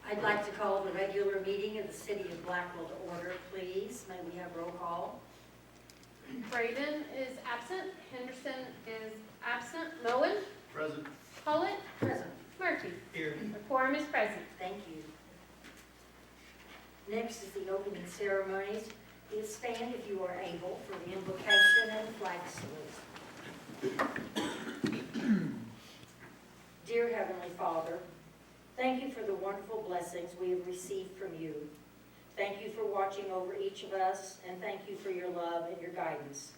I'd like to call the regular meeting of the City of Blackwell to order, please. May we have roll call? Braden is absent. Henderson is absent. Moen? Present. Hollett? Present. Murphy? Here. The quorum is present. Thank you. Next is the opening ceremonies. Please stand if you are able for the invocation and flag salute. Dear Heavenly Father, thank you for the wonderful blessings we have received from you. Thank you for watching over each of us, and thank you for your love and your guidance.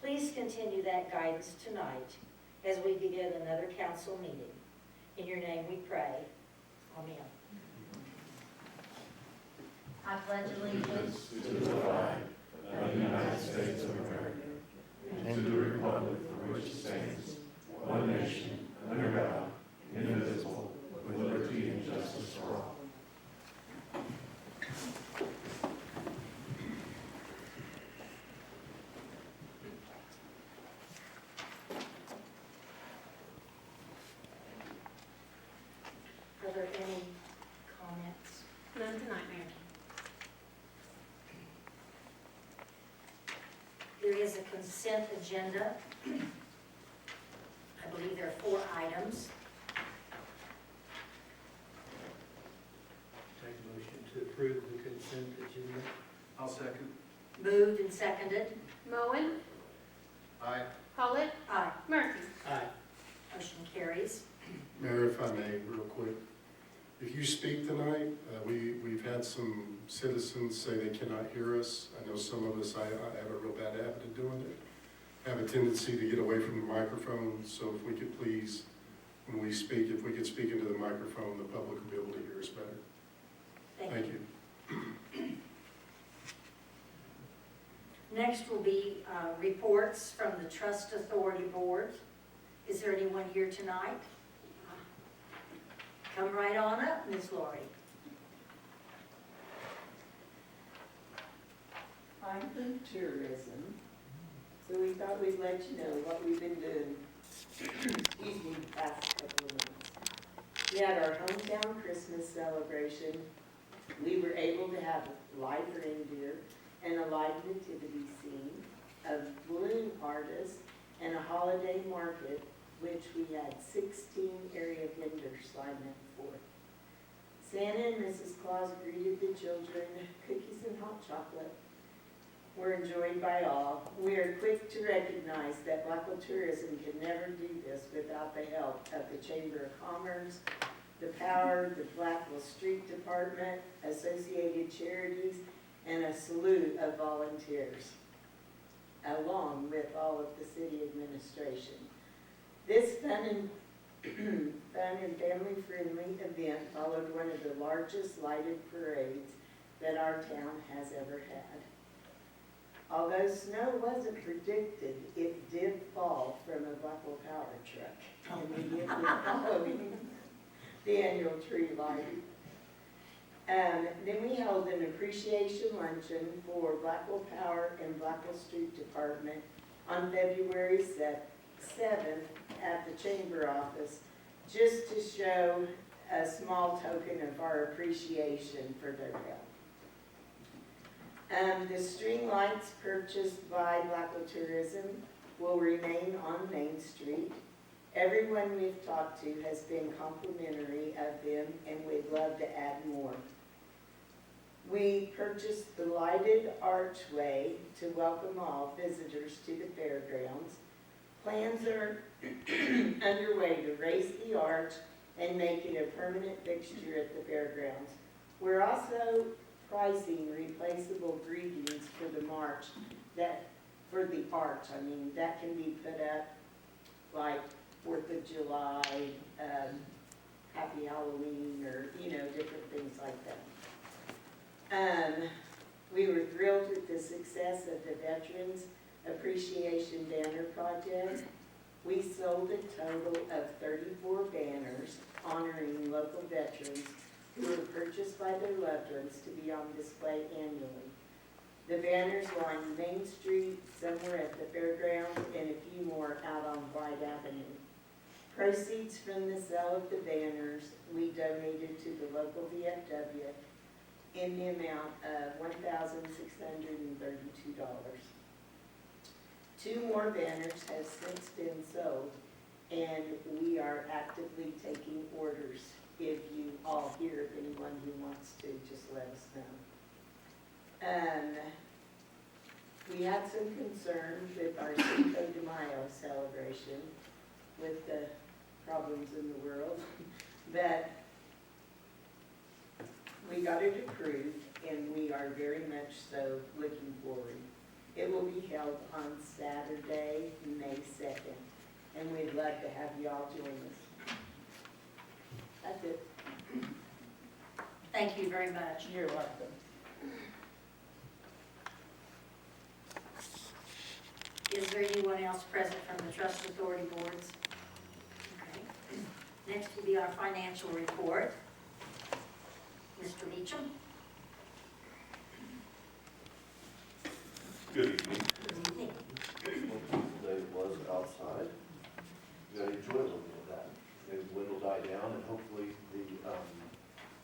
Please continue that guidance tonight as we begin another council meeting. In your name we pray. Amen. I pledge allegiance To the flag of the United States of America and to the republic for which it stands, one nation, under God, indivisible, with liberty and justice for all. Are there any comments? None tonight, Mayor. There is a consent agenda. I believe there are 4 items. Make a motion to approve the consent agenda. I'll second. Moved and seconded. Moen? Aye. Hollett? Aye. Murphy? Aye. Motion carries. Mayor, if I may, real quick, if you speak tonight, we've had some citizens say they cannot hear us. I know some of us, I have a real bad habit of doing it, have a tendency to get away from the microphone, so if we could please, when we speak, if we could speak into the microphone, the public will be able to hear us better. Thank you. Next will be reports from the Trust Authority Board. Is there anyone here tonight? Come right on up, Ms. Laurie. I'm from tourism, so we thought we'd let you know what we've been doing, excuse me, the past couple of months. We had our hometown Christmas celebration. We were able to have live reindeer and a live nativity scene, a balloon artist, and a holiday market, which we had 16 area vendors sign up for. Santa and Mrs. Claus greeted the children. Cookies and hot chocolate were enjoyed by all. We are quick to recognize that Blackwell tourism can never do this without the help of the Chamber of Commerce, the Power, the Blackwell Street Department, Associated Charities, and a salute of volunteers, along with all of the city administration. This fun and family-friendly event followed one of the largest lighted parades that our town has ever had. Although snow wasn't predicted, it did fall from a Blackwell Power truck immediately following the annual tree lighting. Then we held an appreciation luncheon for Blackwell Power and Blackwell Street Department on February 7th at the Chamber office, just to show a small token of our appreciation for their help. The string lights purchased by Blackwell Tourism will remain on Main Street. Everyone we've talked to has been complimentary of them, and we'd love to add more. We purchased the lighted archway to welcome all visitors to the fairgrounds. Plans are underway to raise the arch and make it a permanent fixture at the fairgrounds. We're also pricing replaceable greetings for the arch that can be put up like 4th of July, Happy Halloween, or different things like that. We were thrilled with the success of the Veterans Appreciation Banner Project. We sold a total of 34 banners honoring local veterans who were purchased by their loved ones to be on display annually. The banners line Main Street, somewhere at the fairgrounds, and a few more out on White Avenue. Proceeds from the sale of the banners, we donated to the local VFW in the amount of $1,632. 2 more banners have since been sold, and we are actively taking orders. If you all hear of anyone who wants to, just let us know. We had some concerns with our Cinco de Mayo celebration with the problems in the world, but we got it approved, and we are very much so looking forward. It will be held on Saturday, May 2nd, and we'd love to have you all join us. That's it. Thank you very much. You're welcome. Is there anyone else present from the trust authority boards? Okay. Next will be our financial report. Mr. Beecham? Good evening. Good evening. Today was outside. You gotta enjoy a little bit of that. Maybe the wind will die down and hopefully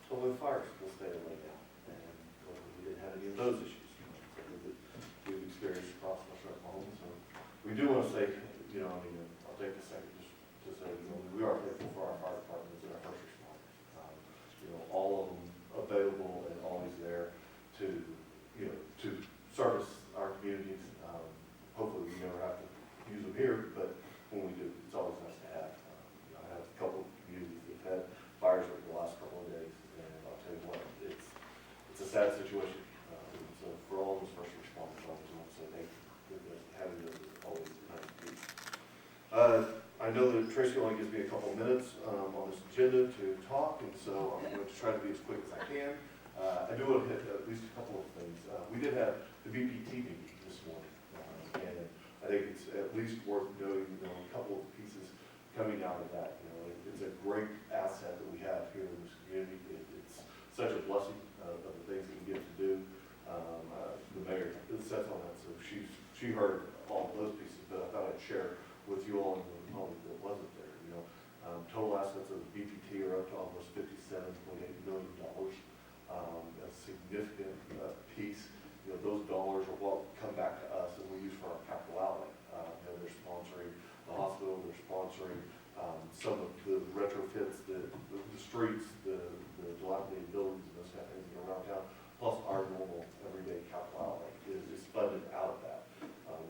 the fires will stay away now. And hopefully we didn't have any of those issues that we've experienced across my home. So we do want to say, I'll take a second just to say, we are thankful for our fire departments and our first responders. All of them available and always there to service our communities. Hopefully we never have to use them here, but when we do, it's always nice to have. I have a couple of communities that have had fires over the last couple of days, and I'll tell you what, it's a sad situation. So for all those first responders, I just want to say thank you. Because having those is always nice to do. I know that Tracy only gives me a couple minutes on this agenda to talk, and so I'm going to try to be as quick as I can. I do want to hit at least a couple of things. We did have the VPT meeting this morning, and I think it's at least worth noting, a couple of pieces coming out of that. It's a great asset that we have here in this community. It's such a blessing of the things that we get to do. The mayor sets on that, so she heard all of those pieces, but I thought I'd share with you all and the public that wasn't there. Total assets of the VPT are up to almost $57.8 million. A significant piece. Those dollars are what come back to us and we use for our capital outlay. They're sponsoring the hospital, they're sponsoring some of the retrofits, the streets, the dilapidated buildings and those kind of things around town, plus our normal everyday capital outlay is funded out of that.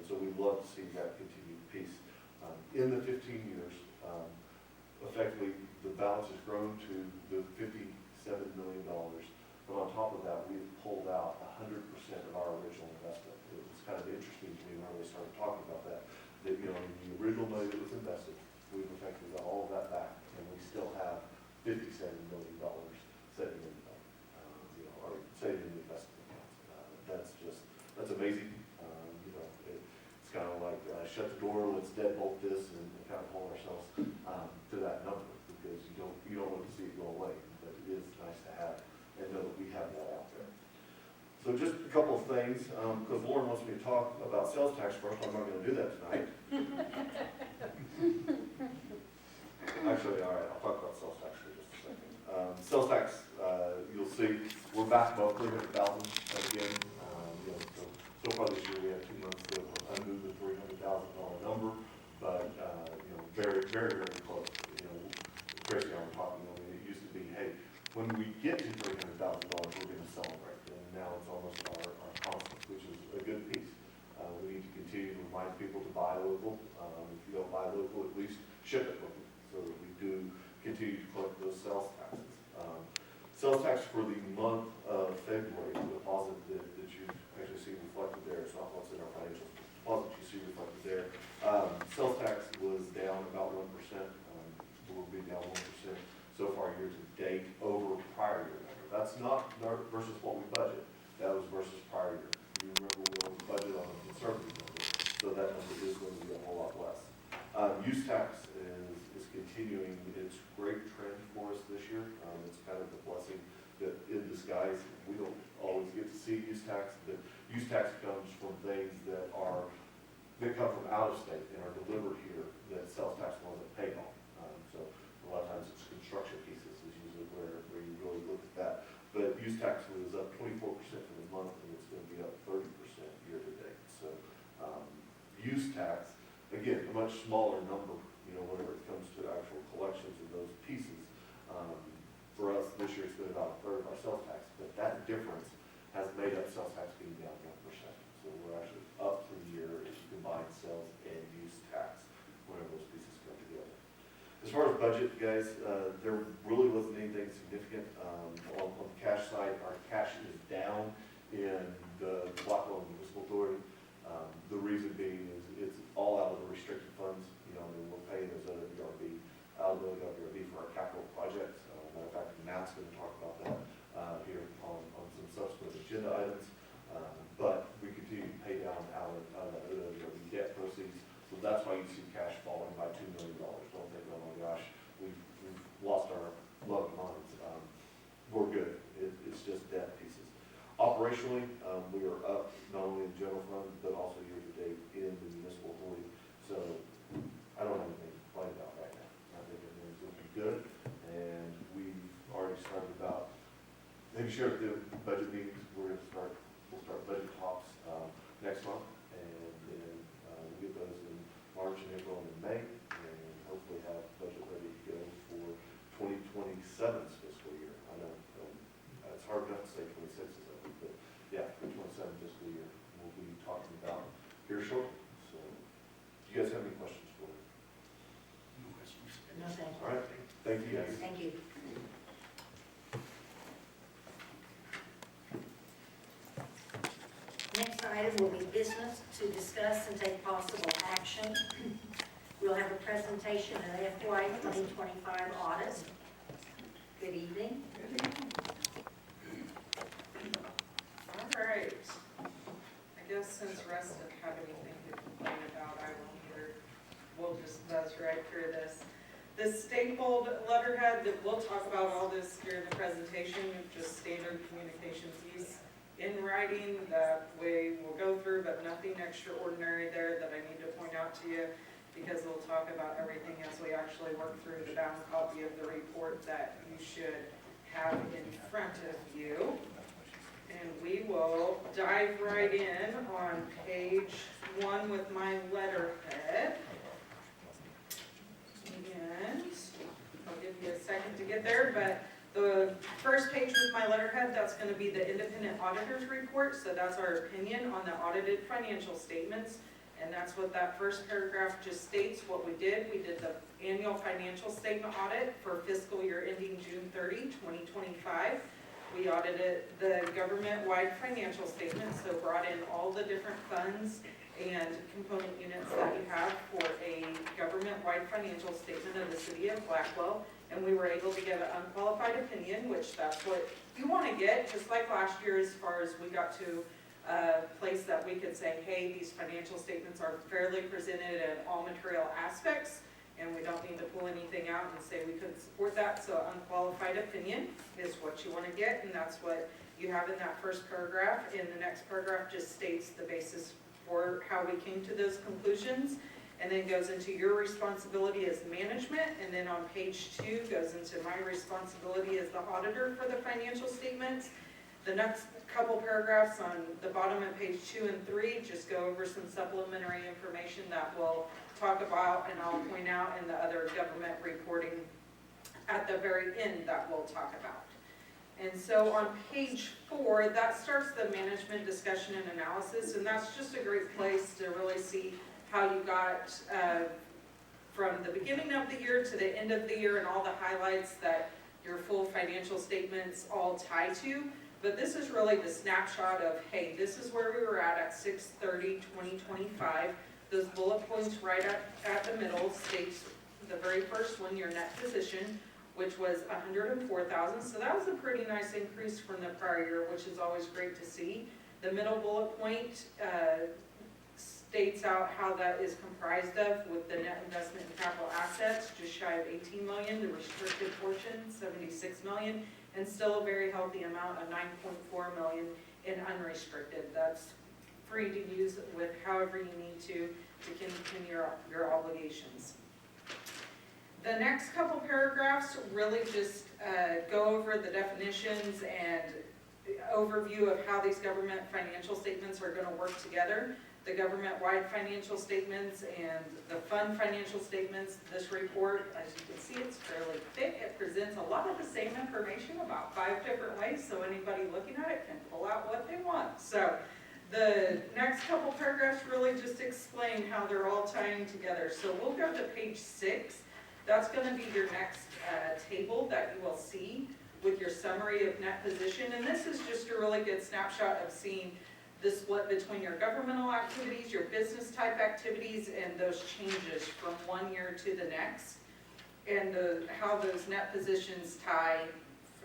So we'd love to see that continued piece. In the 15 years, effectively the balance has grown to the $57 million. But on top of that, we've pulled out 100% of our original investment. It was kind of interesting to me when we started talking about that the original money that was invested, we've effectively got all of that back, and we still have $57 million sitting in the bank, or sitting in the investment accounts. That's amazing. It's kind of like shut the door, let's deadbolt this, and kind of hold ourselves to that number, because you don't want to see it go away, but it is nice to have and know that we have that out there. So just a couple of things, because Lauren wants me to talk about sales tax first. I'm not going to do that tonight. Actually, all right, I'll talk about sales tax for just a second. Sales tax, you'll see, we're back above 300,000 again. So far this year we had 2 months that were under the $300,000 number, but very, very, very close. Tracy and I were talking. It used to be, hey, when we get to $300,000, we're going to celebrate, and now it's almost our constant, which is a good piece. We need to continue to remind people to buy local. If you don't buy local, at least ship it local, so that we do continue to collect those sales taxes. Sales tax for the month of February, the deposit that you actually see reflected there, it's not what's in our financial deposit you see reflected there. Sales tax was down about 1%. Will be down 1% so far year to date over prior year number. That's not versus what we budget. That was versus prior year. You remember we always budget on a conservative number, so that number is going to be a whole lot less. Use tax is continuing its great trend for us this year. It's kind of the blessing that in disguise. We don't always get to see use tax. The use tax comes from things that come from out of state and are delivered here that sales tax wasn't paid on. use tax was up 24% for the month, and it's gonna be up 30% year to date. So, use tax, again, a much smaller number, you know, whenever it comes to actual collections of those pieces. For us, this year, it's been about a third of our sales tax, but that difference has made up sales tax being down 1%. So we're actually up for the year if you combine sales and use tax, whenever those pieces come together. As far as budget, guys, there really wasn't anything significant. On the cash side, our cash is down in the Blackwell Municipal Authority. The reason being is it's all out of the restricted funds. You know, I mean, we're paying as a WRB, out of the WRB for our capital projects. Matter of fact, Matt's gonna talk about that, here on some subsequent agenda items. But we continue to pay down out of that WRB debt proceeds. So that's why you see cash falling by $2 million. Don't think, oh my gosh, we've lost our loved ones. We're good. It's just debt pieces. Operationally, we are up not only in general fund, but also year to date in the municipal authority. So I don't have anything to complain about right now. I think everything's looking good, and we've already started about, maybe share at the budget meetings, we'll start budget talks next month, and then we'll get those in March and April and in May, and hopefully have budget ready to go for 2027's fiscal year. I know it's hard enough to say 26 is over, but yeah, for 27 fiscal year, we'll be talking about here shortly. So, do you guys have any questions for me? No questions. No, thank you. All right, thank you guys. Thank you. Next item will be business to discuss and take possible action. We'll have a presentation of FY 2025 audit. Good evening. All right. I guess since Russ didn't have anything to complain about, I will either, we'll just buzz right through this. The stapled letterhead, that we'll talk about all this during the presentation, just standard communication piece in writing, that way we'll go through, but nothing extraordinary there that I need to point out to you, because we'll talk about everything as we actually work through the bound copy of the report that you should have in front of you. And we will dive right in on page 1 with my letterhead. And I'll give you a second to get there, but the first page with my letterhead, that's going to be the independent auditor's report. So that's our opinion on the audited financial statements. And that's what that first paragraph just states what we did. We did the annual financial statement audit for fiscal year ending June 30, 2025. We audited the government-wide financial statements, so brought in all the different funds and component units that you have for a government-wide financial statement of the city of Blackwell. And we were able to give an unqualified opinion, which that's what you want to get, just like last year, as far as we got to a place that we could say, hey, these financial statements are fairly presented in all material aspects, and we don't need to pull anything out and say we couldn't support that. So unqualified opinion is what you want to get, and that's what you have in that first paragraph. And the next paragraph just states the basis for how we came to those conclusions, and then goes into your responsibility as management, and then on page 2 goes into my responsibility as the auditor for the financial statements. The next couple paragraphs on the bottom of page 2 and 3 just go over some supplementary information that we'll talk about, and I'll point out in the other government reporting at the very end that we'll talk about. And so on page 4, that starts the management discussion and analysis, and that's just a great place to really see how you got from the beginning of the year to the end of the year and all the highlights that your full financial statements all tie to. But this is really the snapshot of, hey, this is where we were at 6/30/2025. Those bullet points right at the middle states the very first one, your net position, which was $104,000. So that was a pretty nice increase from the prior year, which is always great to see. The middle bullet point states out how that is comprised of, with the net investment in capital assets just shy of $18 million, the restricted portion $76 million, and still a very healthy amount of $9.4 million in unrestricted. That's free to use with however you need to continue your obligations. The next couple paragraphs really just go over the definitions and overview of how these government financial statements are gonna work together. The government-wide financial statements and the fund financial statements. This report, as you can see, it's fairly thick. It presents a lot of the same information about 5 different ways, so anybody looking at it can pull out what they want. So the next couple paragraphs really just explain how they're all tying together. So we'll go to page 6. That's gonna be your next table that you will see with your summary of net position. And this is just a really good snapshot of seeing the split between your governmental activities, your business type activities, and those changes from one year to the next, and how those net positions tie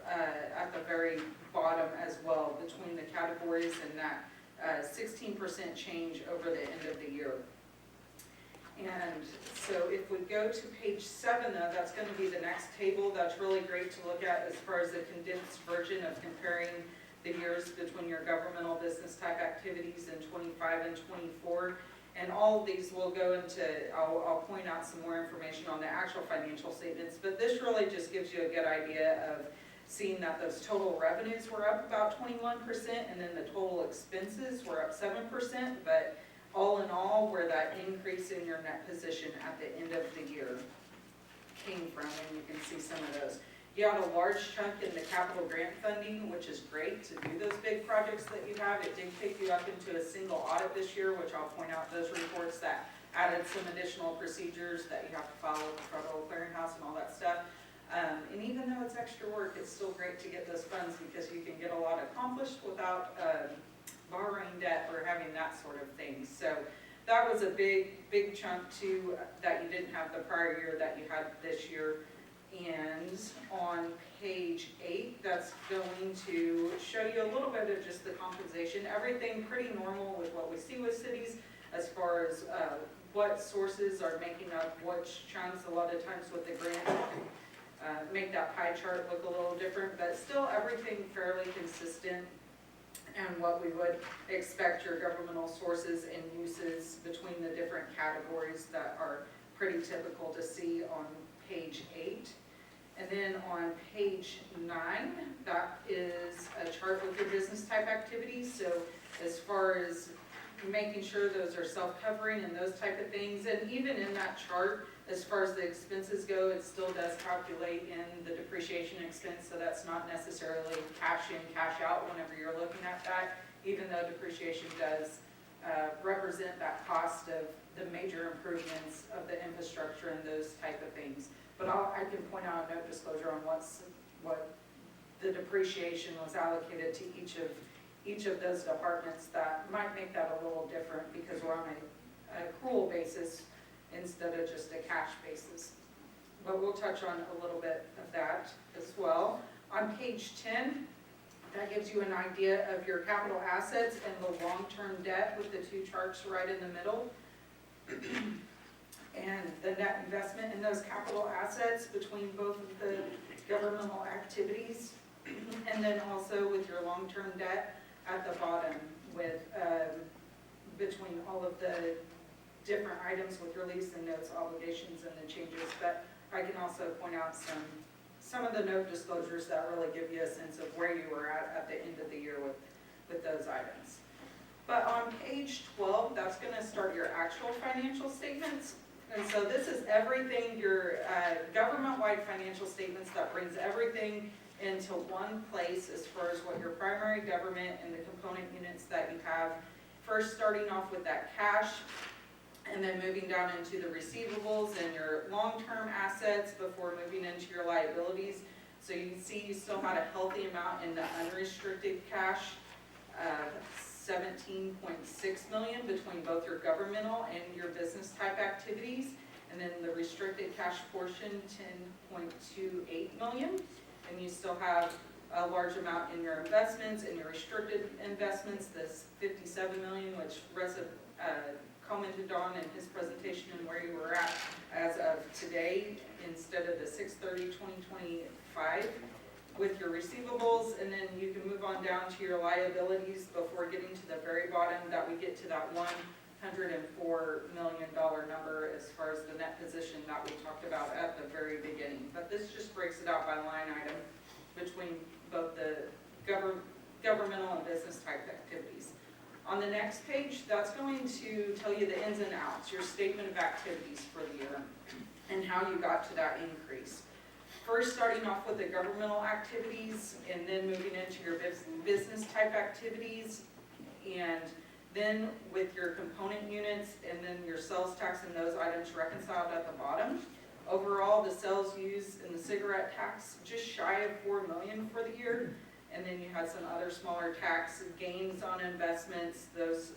at the very bottom as well between the categories, and that 16% change over the end of the year. And so if we go to page 7 though, that's going to be the next table. That's really great to look at as far as the condensed version of comparing the years between your governmental business type activities in 25 and 24. And all of these will go into, I'll point out some more information on the actual financial statements, but this really just gives you a good idea of seeing that those total revenues were up about 21%, and then the total expenses were up 7%, but all in all, where that increase in your net position at the end of the year came from, and you can see some of those. You had a large chunk in the capital grant funding, which is great to do those big projects that you have. It did take you up into a single audit this year, which I'll point out those reports that added some additional procedures that you have to follow with the Federal Clearinghouse and all that stuff. And even though it's extra work, it's still great to get those funds because you can get a lot accomplished without borrowing debt or having that sort of thing. So that was a big chunk too that you didn't have the prior year that you had this year. And on page 8, that's going to show you a little bit of just the compensation. Everything pretty normal with what we see with cities as far as what sources are making up which chunks. A lot of times with the grant, make that pie chart look a little different, but still everything fairly consistent and what we would expect your governmental sources and uses between the different categories that are pretty typical to see on page 8. And then on page 9, that is a chart with your business type activities. So as far as making sure those are self-covering and those type of things, and even in that chart, as far as the expenses go, it still does calculate in the depreciation expense, so that's not necessarily cash in, cash out whenever you're looking at that, even though depreciation does represent that cost of the major improvements of the infrastructure and those type of things. But I can point out a note disclosure on what the depreciation was allocated to each of those departments that might make that a little different because we're on an accrual basis instead of just a cash basis. But we'll touch on a little bit of that as well. On page 10, that gives you an idea of your capital assets and the long-term debt with the 2 charts right in the middle. And the net investment in those capital assets between both of the governmental activities, and then also with your long-term debt at the bottom with between all of the different items with release and notes, obligations, and the changes. But I can also point out some of the note disclosures that really give you a sense of where you were at the end of the year with those items. But on page 12, that's going to start your actual financial statements. And so this is everything, your government-wide financial statements that brings everything into one place as far as what your primary government and the component units that you have. First starting off with that cash, and then moving down into the receivables and your long-term assets before moving into your liabilities. So you can see you still had a healthy amount in the unrestricted cash, 17.6 million between both your governmental and your business type activities. And then the restricted cash portion, 10.28 million. And you still have a large amount in your investments and your restricted investments, this 57 million, which Reza commented on in his presentation and where you were at as of today instead of the 6/30/2025 with your receivables. And then you can move on down to your liabilities before getting to the very bottom that we get to that $104 million number as far as the net position that we talked about at the very beginning. But this just breaks it out by line item between both the government On the next page, that's going to tell you the ins and outs, your statement of activities for the year, and how you got to that increase. First, starting off with the governmental activities, and then moving into your business type activities, and then with your component units, and then your sales tax and those items reconciled at the bottom. Overall, the sales used in the cigarette tax, just shy of $4 million for the year. And then you had some other smaller tax gains on investments, those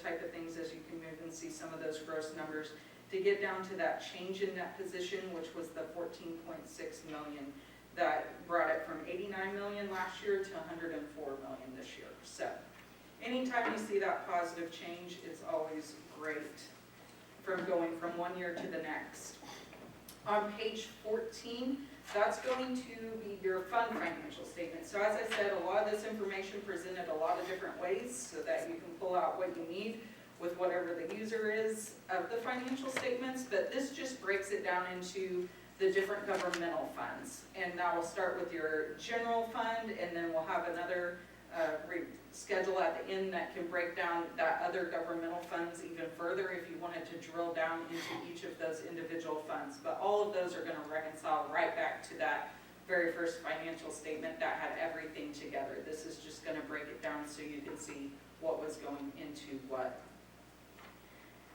type of things, as you can move and see some of those gross numbers, to get down to that change in net position, which was the 14.6 million. That brought it from 89 million last year to 104 million this year. So anytime you see that positive change, it's always great from going from one year to the next. On page 14, that's going to be your fund financial statement. So as I said, a lot of this information presented a lot of different ways so that you can pull out what you need with whatever the user is of the financial statements, but this just breaks it down into the different governmental funds. And now we'll start with your general fund, and then we'll have another schedule at the end that can break down that other governmental funds even further if you wanted to drill down into each of those individual funds. But all of those are going to reconcile right back to that very first financial statement that had everything together. This is just going to break it down so you can see what was going into what.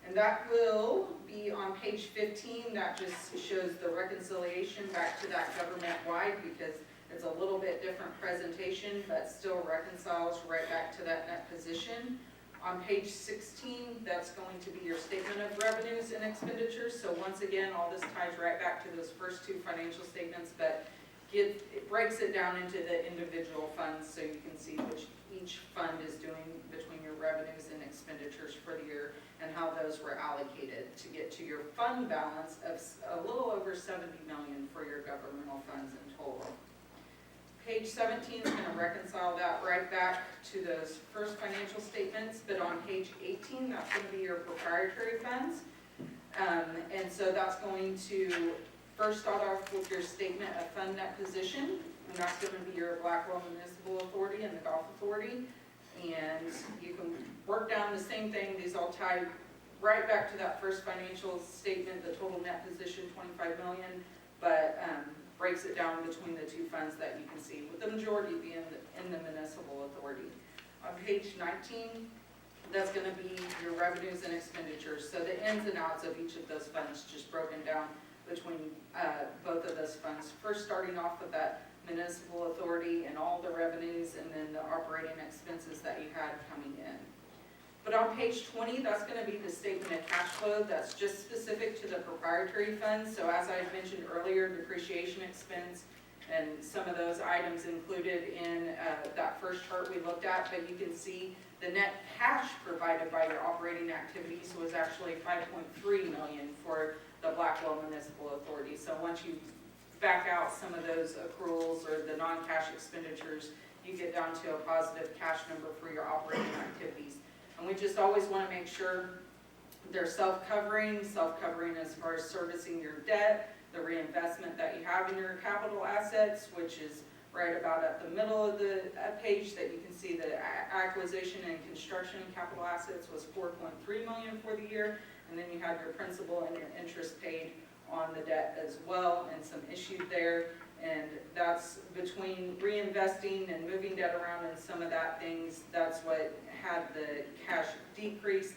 And that will be on page 15. That just shows the reconciliation back to that government-wide, because it's a little bit different presentation, but still reconciles right back to that net position. On page 16, that's going to be your statement of revenues and expenditures. So once again, all this ties right back to those first two financial statements, but it breaks it down into the individual funds so you can see which each fund is doing between your revenues and expenditures for the year, and how those were allocated to get to your fund balance of a little over 70 million for your governmental funds in total. Page 17 is going to reconcile that right back to those first financial statements, but on page 18, that's going to be your proprietary funds. And so that's going to first start off with your statement of fund net position, and that's going to be your Blackwell Municipal Authority and the Golf Authority. And you can work down the same thing. These all tie right back to that first financial statement, the total net position, 25 million, but breaks it down between the two funds that you can see, with the majority being in the municipal authority. On page 19, that's going to be your revenues and expenditures. So the ins and outs of each of those funds just broken down between both of those funds. First starting off with that municipal authority and all the revenues, and then the operating expenses that you had coming in. But on page 20, that's going to be the statement of cash flow. That's just specific to the proprietary funds. So as I mentioned earlier, depreciation expense and some of those items included in that first chart we looked at. But you can see the net cash provided by your operating activities was actually 5.3 million for the Blackwell Municipal Authority. So once you back out some of those accruals or the non-cash expenditures, you get down to a positive cash number for your operating activities. And we just always want to make sure they're self-covering as far as servicing your debt, the reinvestment that you have in your capital assets, which is right about at the middle of the page, that you can see the acquisition and construction capital assets was 4.3 million for the year. And then you have your principal and your interest paid on the debt as well, and some issued there. And that's between reinvesting and moving debt around and some of that things, that's what had the cash decrease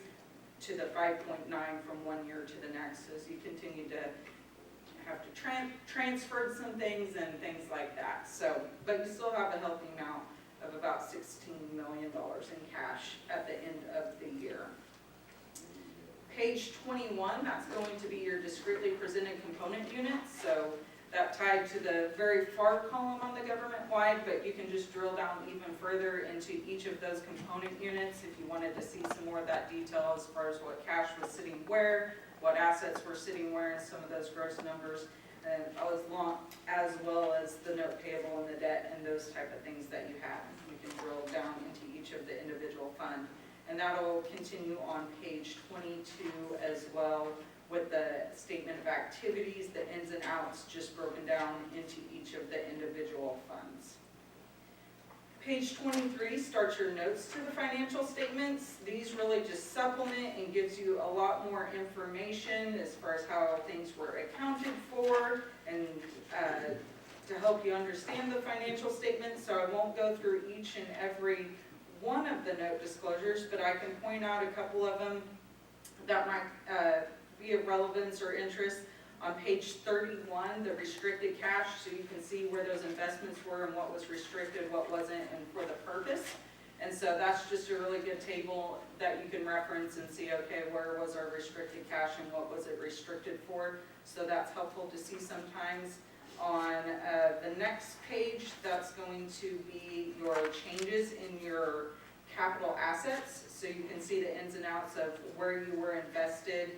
to the 5.9 from one year to the next, as you continue to have to transfer some things and things like that. So, but you still have a healthy amount of about $16 million in cash at the end of the year. Page 21, that's going to be your discretely presented component units. So that tied to the very far column on the government-wide, but you can just drill down even further into each of those component units if you wanted to see some more of that detail as far as what cash was sitting where, what assets were sitting where, and some of those gross numbers, and as well as the note payable and the debt and those type of things that you have. You can drill down into each of the individual funds. And that'll continue on page 22 as well, with the statement of activities, the ins and outs, just broken down into each of the individual funds. Page 23 starts your notes to the financial statements. These really just supplement and gives you a lot more information as far as how things were accounted for and to help you understand the financial statements. So I won't go through each and every one of the note disclosures, but I can point out a couple of them that might be of relevance or interest. On page 31, the restricted cash, so you can see where those investments were and what was restricted, what wasn't, and for the purpose. And so that's just a really good table that you can reference and see, okay, where was our restricted cash and what was it restricted for? So that's helpful to see sometimes. On the next page, that's going to be your changes in your capital assets. So you can see the ins and outs of where you were invested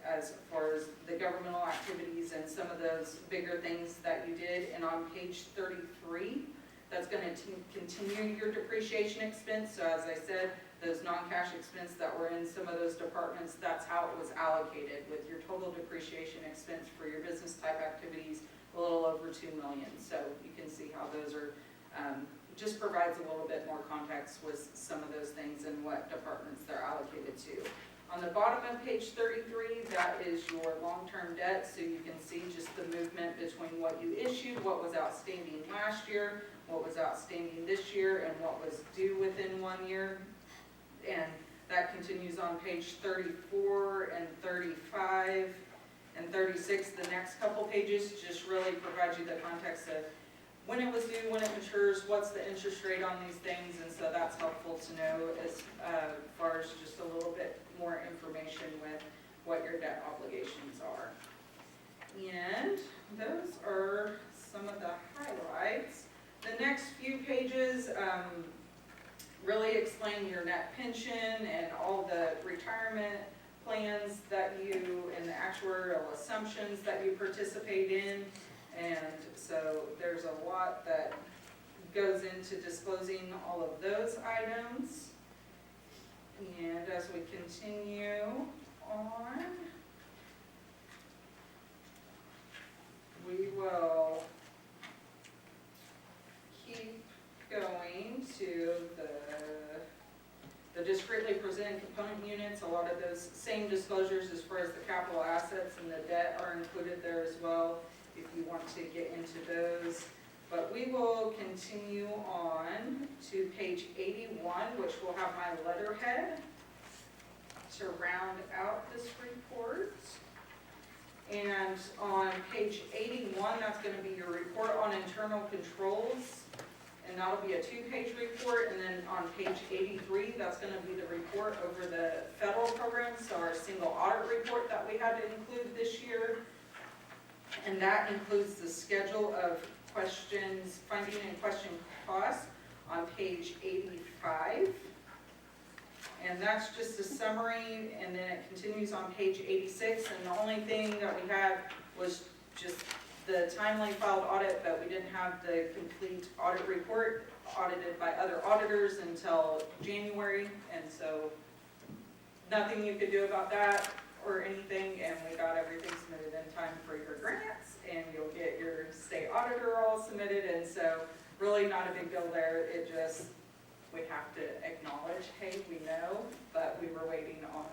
as far as the governmental activities and some of those bigger things that you did. And on page 33, that's going to continue your depreciation expense. So as I said, those non-cash expense that were in some of those departments, that's how it was allocated with your total depreciation expense for your business type activities, a little over $2 million. So you can see how those are, just provides a little bit more context with some of those things and what departments they're allocated to. On the bottom of page 33, that is your long-term debt, so you can see just the movement between what you issued, what was outstanding last year, what was outstanding this year, and what was due within 1 year. And that continues on page 34 and 35 and 36. The next couple pages just really provide you the context of when it was due, when it matures, what's the interest rate on these things, and so that's helpful to know as far as just a little bit more information with what your debt obligations are. And those are some of the highlights. The next few pages really explain your net pension and all the retirement plans that you, and the actuarial assumptions that you participate in. And so there's a lot that goes into disclosing all of those items. And as we continue on, we will keep going to the discretely presented component units. A lot of those same disclosures as far as the capital assets and the debt are included there as well, if you want to get into those. But we will continue on to page 81, which will have my letterhead to round out this report. And on page 81, that's going to be your report on internal controls. And that'll be a 2-page report. And then on page 83, that's going to be the report over the federal programs, so our single audit report that we had to include this year. And that includes the schedule of questions, finding and question costs on page 85. And that's just a summary, and then it continues on page 86. And the only thing that we had was just the timely filed audit, but we didn't have the complete audit report audited by other auditors until January. And so nothing you could do about that or anything, and we got everything submitted in time for your grants, and you'll get your state auditor all submitted. And so really not a big deal there. It just, we have to acknowledge, hey, we know, but we were waiting on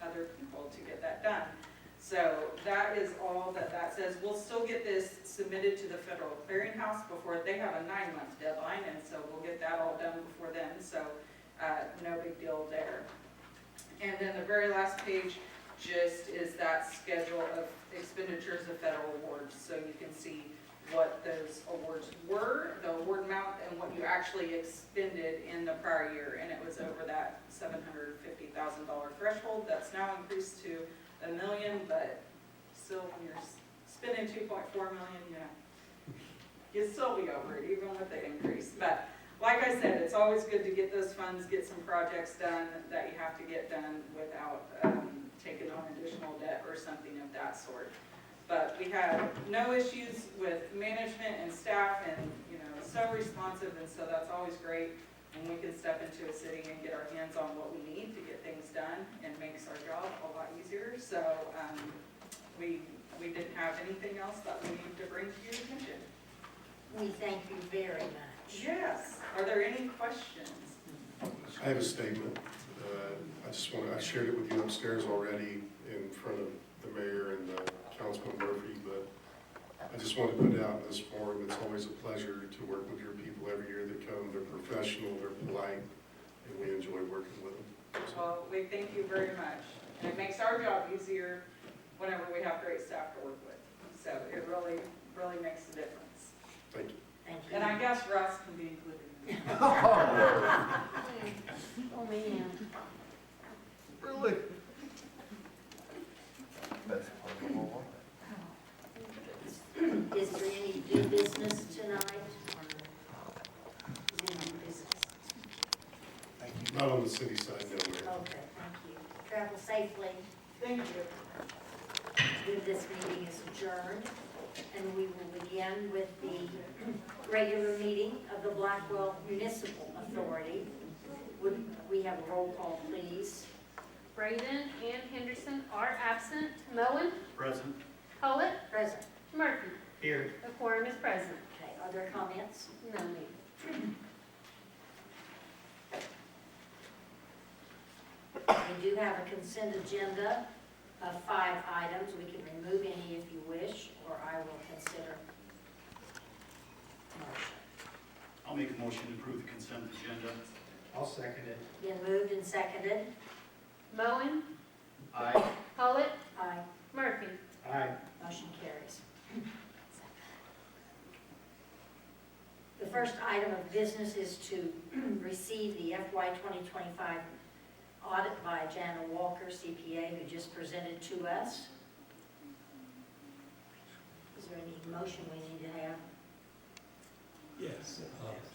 other people to get that done. So that is all that says. We'll still get this submitted to the Federal Clearinghouse before, they have a 9-month deadline, and so we'll get that all done before then. So no big deal there. And then the very last page just is that schedule of expenditures of federal awards. So you can see what those awards were, the award amount, and what you actually expended in the prior year. And it was over that $750,000 threshold. That's now increased to $1 million, but still when you're spending $2.4 million, you'll still be over it, even with the increase. But like I said, it's always good to get those funds, get some projects done that you have to get done without taking on additional debt or something of that sort. But we had no issues with management and staff, and so responsive, and so that's always great when we can step into a city and get our hands on what we need to get things done, and makes our job a lot easier. So we didn't have anything else that we need to bring to your attention. We thank you very much. Yes, Are there any questions? I have a statement. I shared it with you upstairs already in front of the mayor and Councilman Murphy, but I just want to put it out in this forum. It's always a pleasure to work with your people every year that come. They're professional, they're polite, and we enjoy working with them. So, Well, we thank you very much. And it makes our job easier whenever we have great staff to work with. So it really, really makes a difference. thank you. Thank you. And I guess Russ can be included. Oh, man. Really? That's part of the whole lot. Is there any new business tonight? Is there any business? Not on the city side, no, Mayor. Okay, thank you. Travel safely. Thank you. This meeting is adjourned, and we will begin with the regular meeting of the Blackwell Municipal Authority. Would we have a roll call, please? Braden and Henderson are absent. Moen, Present. Pollett, Present. Murphy. Here. The quorum is present. Okay, are there comments? No, ma'am. We do have a consent agenda of 5 items. We can remove any if you wish, or I will consider motion. I'll make a motion to approve the consent agenda. I'll second it. Been moved and seconded. Moen, Aye. Pollett, Aye. Murphy. Aye. Motion carries. The first item of business is to receive the FY 2025 audit by Jana Walker, CPA, who just presented to us. Is there any motion we need to have? Yes.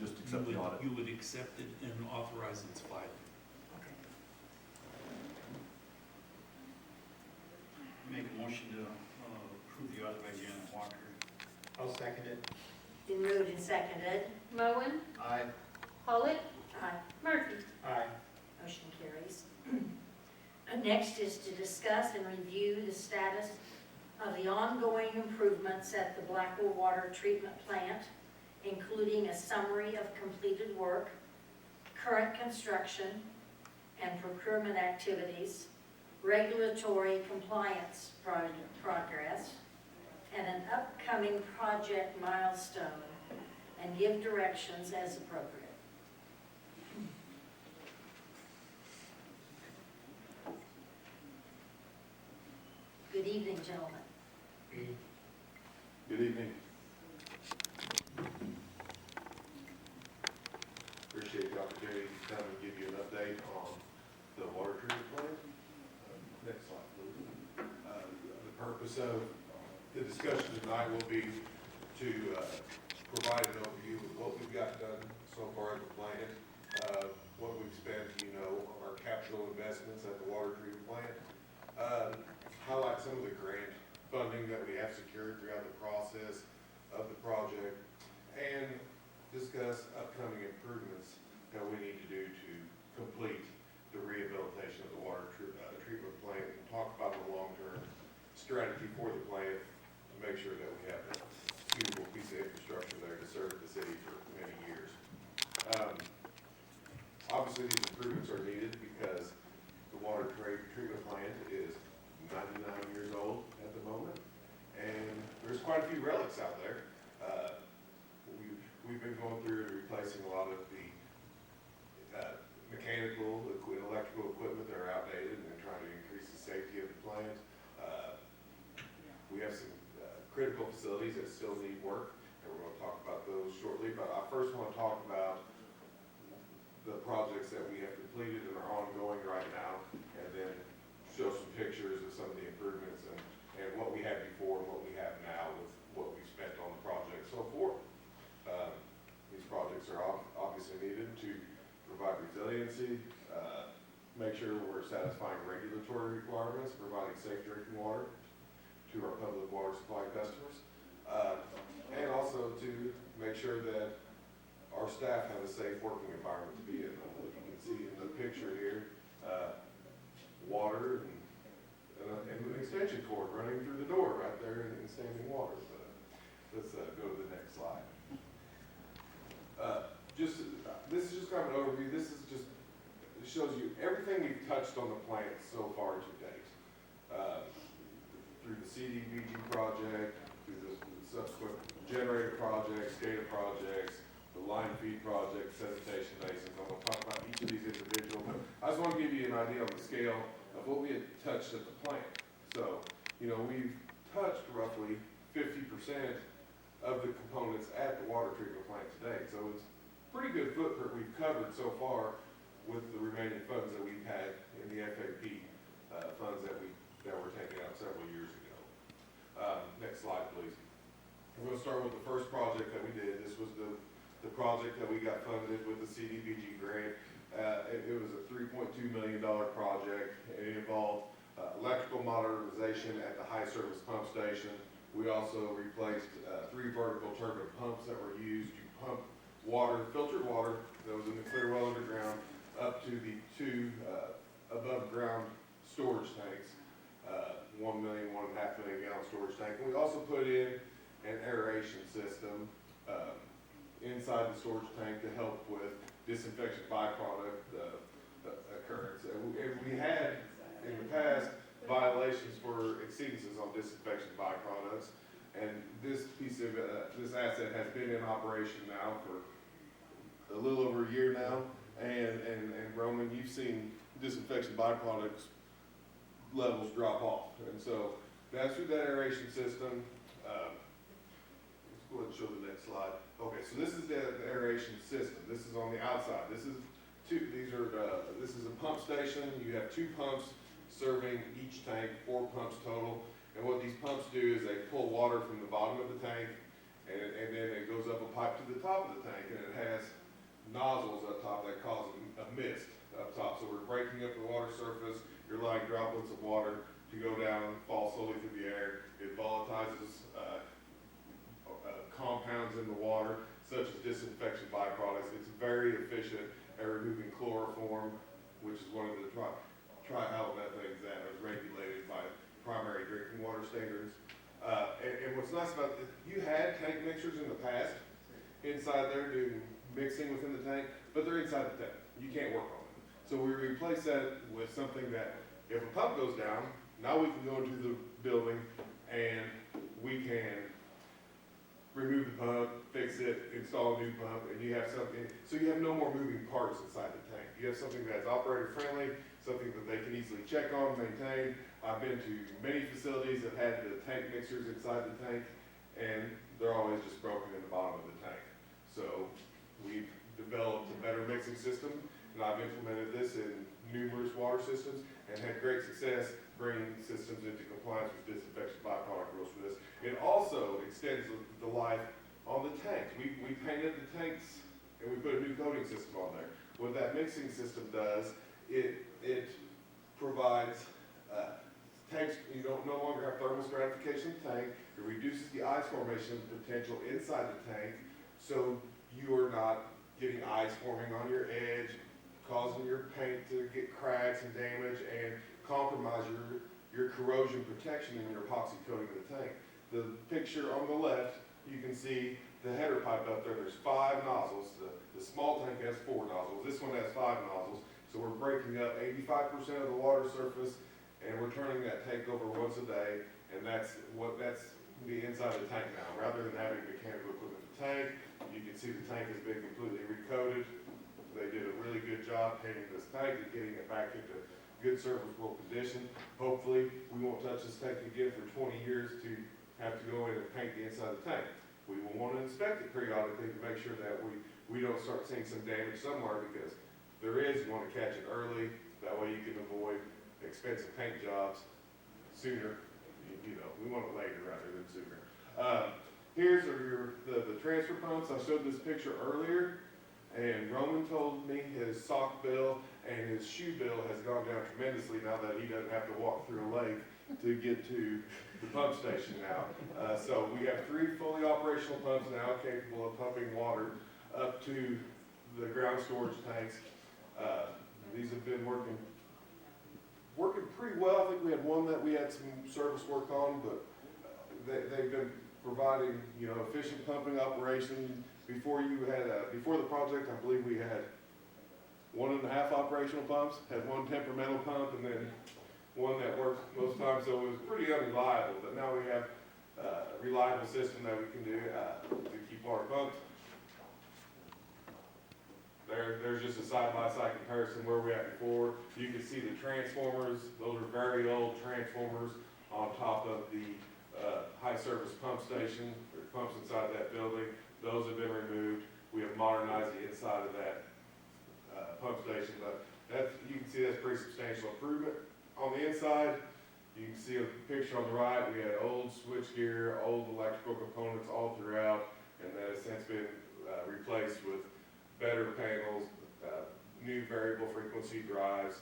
Just accept the audit. You would accept it and authorize its filing. Okay. Make a motion to approve the audit by Janet Walker. I'll second it. Been moved and seconded. Moen, Aye. Pollett, Aye. Murphy. Aye. Motion carries. Next is to discuss and review the status of the ongoing improvements at the Blackwell Water Treatment Plant, including a summary of completed work, current construction and procurement activities, regulatory compliance progress, and an upcoming project milestone, and give directions as appropriate. Good evening, gentlemen. Good evening. Appreciate the opportunity to come and give you an update on the water treatment plant. Next slide, please. The purpose of the discussion tonight will be to provide an overview of what we've got done so far at the plant, what we've spent, on our capital investments at the water treatment plant, highlight some of the grant funding that we have secured throughout the process of the project, and discuss upcoming improvements that we need to do to complete the rehabilitation of the water treatment plant, and talk about the long-term strategy for the plant to make sure that we have a suitable piece of infrastructure there to serve the city for many years. Obviously, these improvements are needed because the water treatment plant is 99 years old at the moment, and there's quite a few relics out there. We've been going through and replacing a lot of the mechanical and electrical equipment that are outdated and trying to increase the safety of the plant. We have some critical facilities that still need work, and we're going to talk about those shortly, but I first want to talk about the projects that we have completed and are ongoing right now, and then show some pictures of some of the improvements and what we had before and what we have now with what we spent on the project so forth. These projects are obviously needed to provide resiliency, make sure we're satisfying regulatory requirements, providing safe drinking water to our public water supply customers, and also to make sure that our staff have a safe working environment to be in. You can see in the picture here, water and an extension cord running through the door right there in standing water. Let's go to the next slide. describe an overview. This is just, it shows you everything we've touched on the plant so far to date. Through the CDBG project, through the subsequent generator projects, SCADA projects, the line feed project, sedimentation basins. I'm gonna talk about each of these individual, but I just wanna give you an idea on the scale of what we had touched at the plant. So, you know, we've touched roughly 50% of the components at the water treatment plant today. So it's pretty good footprint we've covered so far with the remaining funds that we've had in the FAP funds that were taken out several years ago. Next slide, please. We're going to start with the first project that we did. This was the project that we got funded with the CDBG grant. It was a $3.2 million project. It involved electrical modernization at the high service pump station. We also replaced 3 vertical turbine pumps that were used to pump water, filtered water that was in the clear well underground up to the 2 above ground storage tanks, 1 million, 1.5 million gallon storage tank. And we also put in an aeration system inside the storage tank to help with disinfection byproduct occurrence. And we had in the past violations for exceedances on disinfection byproducts. And this piece of, this asset has been in operation now for a little over a year now. And Roman, you've seen disinfection byproducts levels drop off. And so that's through that aeration system. Let's go ahead and show the next slide. Okay, so this is the aeration system. This is on the outside. This is this is a pump station. You have 2 pumps serving each tank, 4 pumps total. And what these pumps do is they pull water from the bottom of the tank, and then it goes up a pipe to the top of the tank, and it has nozzles up top that cause a mist up top. So we're breaking up the water surface. You're allowing droplets of water to go down, fall slowly through the air. It volatilizes compounds in the water, such as disinfection byproducts. It's very efficient at removing chloroform, which is one of the trihalomethanes that is regulated by primary drinking water standards. And what's nice about this, you had tank mixers in the past inside there doing mixing within the tank, but they're inside the tank. You can't work on them. So we replace that with something that if a pump goes down, now we can go into the building and we can remove the pump, fix it, install a new pump, and you have something, so you have no more moving parts inside the tank. You have something that's operator friendly, something that they can easily check on, maintain. I've been to many facilities that had the tank mixers inside the tank, and they're always just broken in the bottom of the tank. So we've developed a better mixing system, and I've implemented this in numerous water systems and had great success bringing systems into compliance with disinfection byproduct rules for this. It also extends the life on the tanks. We painted the tanks and we put a new coating system on there. What that mixing system does, it provides tanks, you don't no longer have thermal stratification in the tank. It reduces the ice formation potential inside the tank, so you are not getting ice forming on your edge, causing your paint to get cracks and damage and compromise your corrosion protection in your epoxy coating of the tank. The picture on the left, you can see the header pipe up there. There's 5 nozzles. The small tank has 4 nozzles. This one has 5 nozzles. So we're breaking up 85% of the water surface, and we're turning that tank over once a day, and that's the inside of the tank now. Rather than having mechanical equipment in the tank, you can see the tank has been completely recoated. They did a really good job painting this tank and getting it back into good serviceable condition. Hopefully, we won't touch this tank again for 20 years to have to go in and paint the inside of the tank. We will want to inspect it periodically to make sure that we don't start seeing some damage somewhere, because there is, you want to catch it early. That way you can avoid expensive paint jobs sooner. You know, we want it later rather than sooner. Here's the transfer pumps. I showed this picture earlier, and Roman told me his sock bill and his shoe bill has gone down tremendously now that he doesn't have to walk through a lake to get to the pump station now. So we have 3 fully operational pumps now capable of pumping water up to the ground storage tanks. These have been working pretty well. I think we had one that we had some service work on, but they've been providing, you know, efficient pumping operation. Before the project, I believe we had 1.5 operational pumps, had one temperamental pump, and then one that works most times, so it was pretty unreliable, but now we have a reliable system that we can do to keep water pumped. There's just a side-by-side comparison where we're at before. You can see the transformers, those are very old transformers on top of the high-service pump station, or pumps inside that building. Those have been removed. We have modernized the inside of that pump station, but you can see that's pretty substantial improvement. On the inside, you can see a picture on the right, we had old switchgear, old electrical components all throughout, and that has since been replaced with better panels, new variable frequency drives,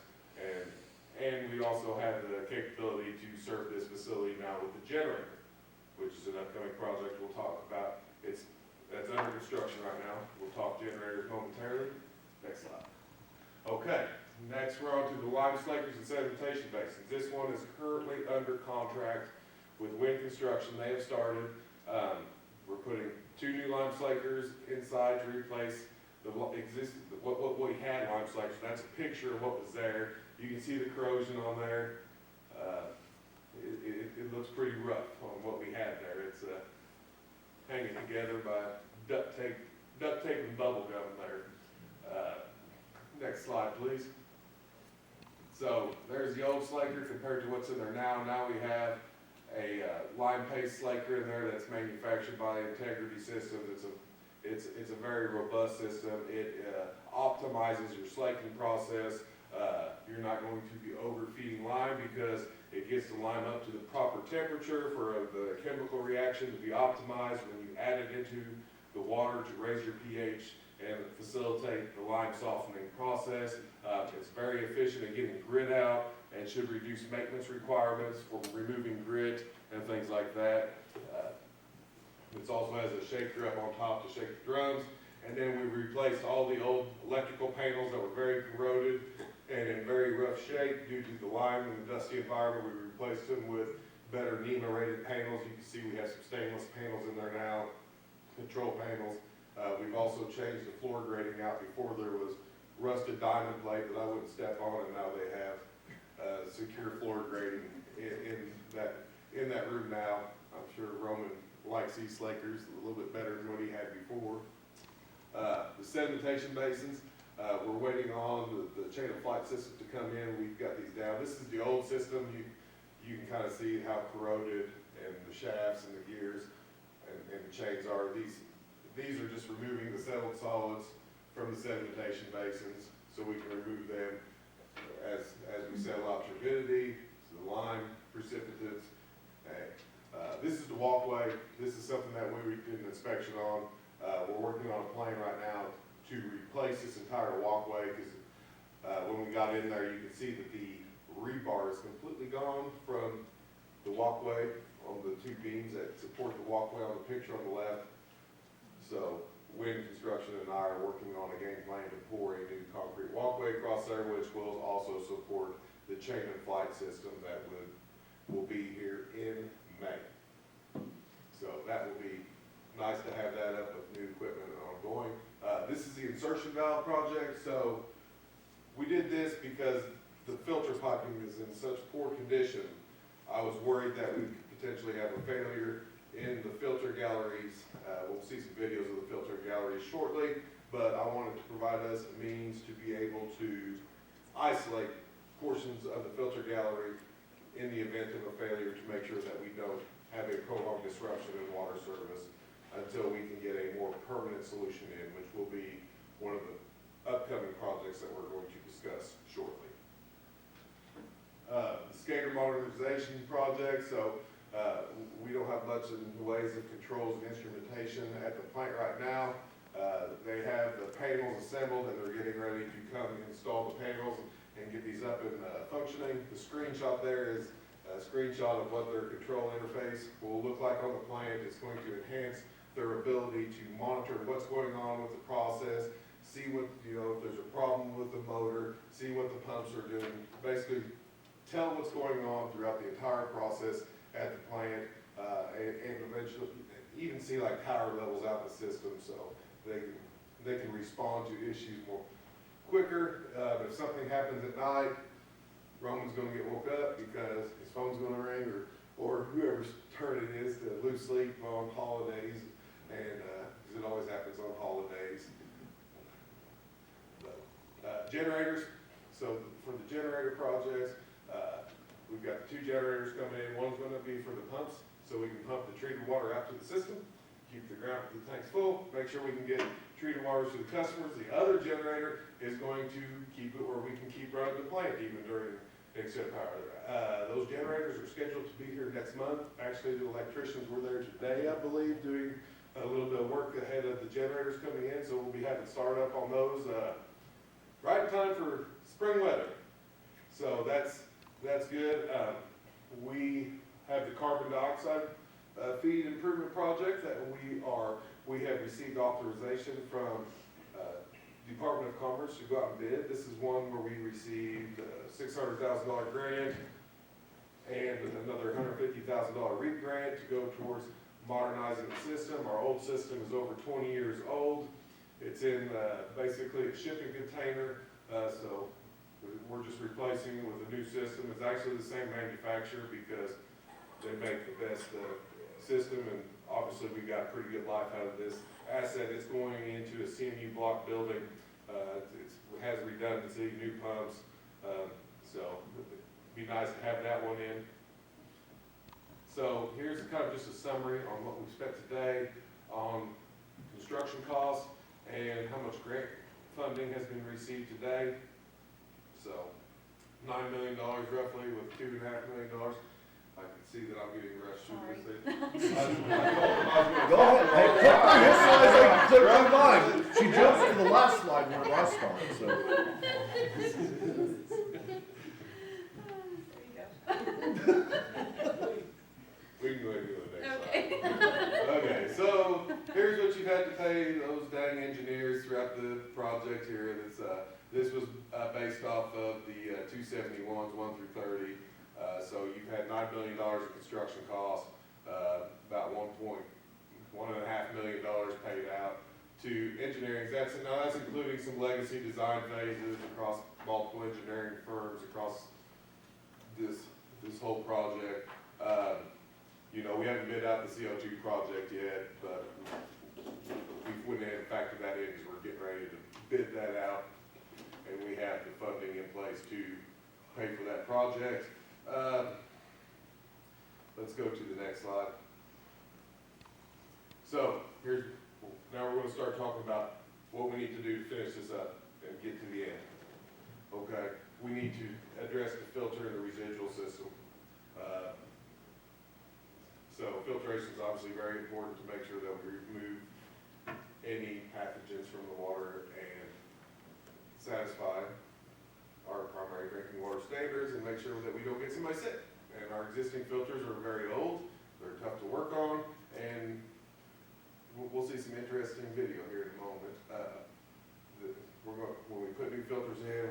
and we also have the capability to serve this facility now with the generator, which is an upcoming project we'll talk about. That's under construction right now. We'll talk generators momentarily. Next slide. Okay, next we're on to the lime slakers and sedimentation basins. This one is currently under contract with Wind Construction. They have started. We're putting 2 new lime slakers inside to replace the existing, what we had lime slakers. That's a picture of what was there. You can see the corrosion on there. It looks pretty rough on what we had there. It's hanging together by duct tape and bubble gum there. Next slide, please. So there's the old slaker compared to what's in there now. Now we have a lime paste slaker in there that's manufactured by Integrity Systems. It's a very robust system. It optimizes your slaking process. You're not going to be overfeeding lime because it gets the lime up to the proper temperature for the chemical reaction to be optimized when you add it into the water to raise your pH and facilitate the lime softening process. It's very efficient at getting grit out and should reduce maintenance requirements for removing grit and things like that. It also has a shaker up on top to shake the drums. And then we replaced all the old electrical panels that were very corroded and in very rough shape due to the lime and the dusty environment. We replaced them with better NEMA rated panels. You can see we have some stainless panels in there now, control panels. We've also changed the floor grading out. Before there was rusted diamond plate that I wouldn't step on, and now they have secure floor grading in that room now. I'm sure Roman likes these slakers a little bit better than what he had before. The sedimentation basins, we're waiting on the chain of flight system to come in. We've got these down. This is the old system. You can kind of see how corroded and the shafts and the gears and the chains are. These are just removing the settled solids from the sedimentation basins so we can remove them as we settle out turbidity, so the lime precipitates. This is the walkway. This is something that we did an inspection on. We're working on a plan right now to replace this entire walkway because when we got in there, you can see that the rebar is completely gone from the walkway on the 2 beams that support the walkway on the picture on the left. So Wind Construction and I are working on a game plan to pour a new concrete walkway across there, which will also support the chain of flight system that will be here in May. So that will be nice to have that up with new equipment ongoing. This is the insertion valve project. So we did this because the filter piping is in such poor condition. I was worried that we could potentially have a failure in the filter galleries. We'll see some videos of the filter galleries shortly, but I wanted to provide us a means to be able to isolate portions of the filter gallery in the event of a failure to make sure that we don't have a prolonged disruption in water service until we can get a more permanent solution in, which will be one of the upcoming projects that we're going to discuss shortly. The skater modernization project, so we don't have much in the ways of controls and instrumentation at the plant right now. They have the panels assembled and they're getting ready to come and install the panels and get these up and functioning. The screenshot there is a screenshot of what their control interface will look like on the plant. It's going to enhance their ability to monitor what's going on with the process, see what, if there's a problem with the motor, see what the pumps are doing, basically tell what's going on throughout the entire process at the plant, and eventually even see like power levels out in the system so they can respond to issues quicker. If something happens at night, Roman's gonna get woke up because his phone's gonna ring, or whoever's turn it is to lose sleep on holidays, and, 'cause it always happens on holidays. Generators, so for the generator projects, we've got the 2 generators coming in. One's gonna be for the pumps, so we can pump the treated water out to the system, keep the tanks full, make sure we can get treated waters to the customers. The other generator is going to keep it where we can keep running the plant even during except power. Those generators are scheduled to be here next month. Actually, the electricians were there today, I believe, doing a little bit of work ahead of the generators coming in, so we'll be having startup on those right in time for spring weather. So that's good. We have the carbon dioxide feed improvement project that we have received authorization from Department of Commerce to go out and bid. This is one where we received a $600,000 grant and another $150,000 REAP grant to go towards modernizing the system. Our old system is over 20 years old. It's in basically a shipping container, so we're just replacing it with a new system. It's actually the same manufacturer because they make the best system, and obviously we got pretty good life out of this asset. It's going into a CMU block building. It has redundancy, new pumps, so it'd be nice to have that one in. So here's kind of just a summary on what we've spent today on construction costs and how much grant funding has been received today. So $9 million roughly with $2.5 million. I can see that I'm getting rushed through this. Go ahead. Hey, click on his slide, like, click on mine. She jumps to the last slide when last time, so. We can go ahead and do the next slide. Okay, so here's what you've had to pay those dang engineers throughout the project here. This was based off of the 271s, 1 through 30. So you've had $9 million of construction costs, about $1.5 million paid out to engineering. That's including some legacy design phases across multiple engineering firms across this whole project. We haven't bid out the CO2 project yet, but we went in and factored that in because we're getting ready to bid that out, and we have the funding in place to pay for that project. Let's go to the next slide. So now we're going to start talking about what we need to do to finish this up and get to the end. Okay, we need to address the filter and the residual system. So filtration is obviously very important to make sure that we remove any pathogens from the water and satisfy our primary drinking water standards and make sure that we don't get somebody sick. And our existing filters are very old, they're tough to work on, and we'll see some interesting video here in a moment. When we put new filters in,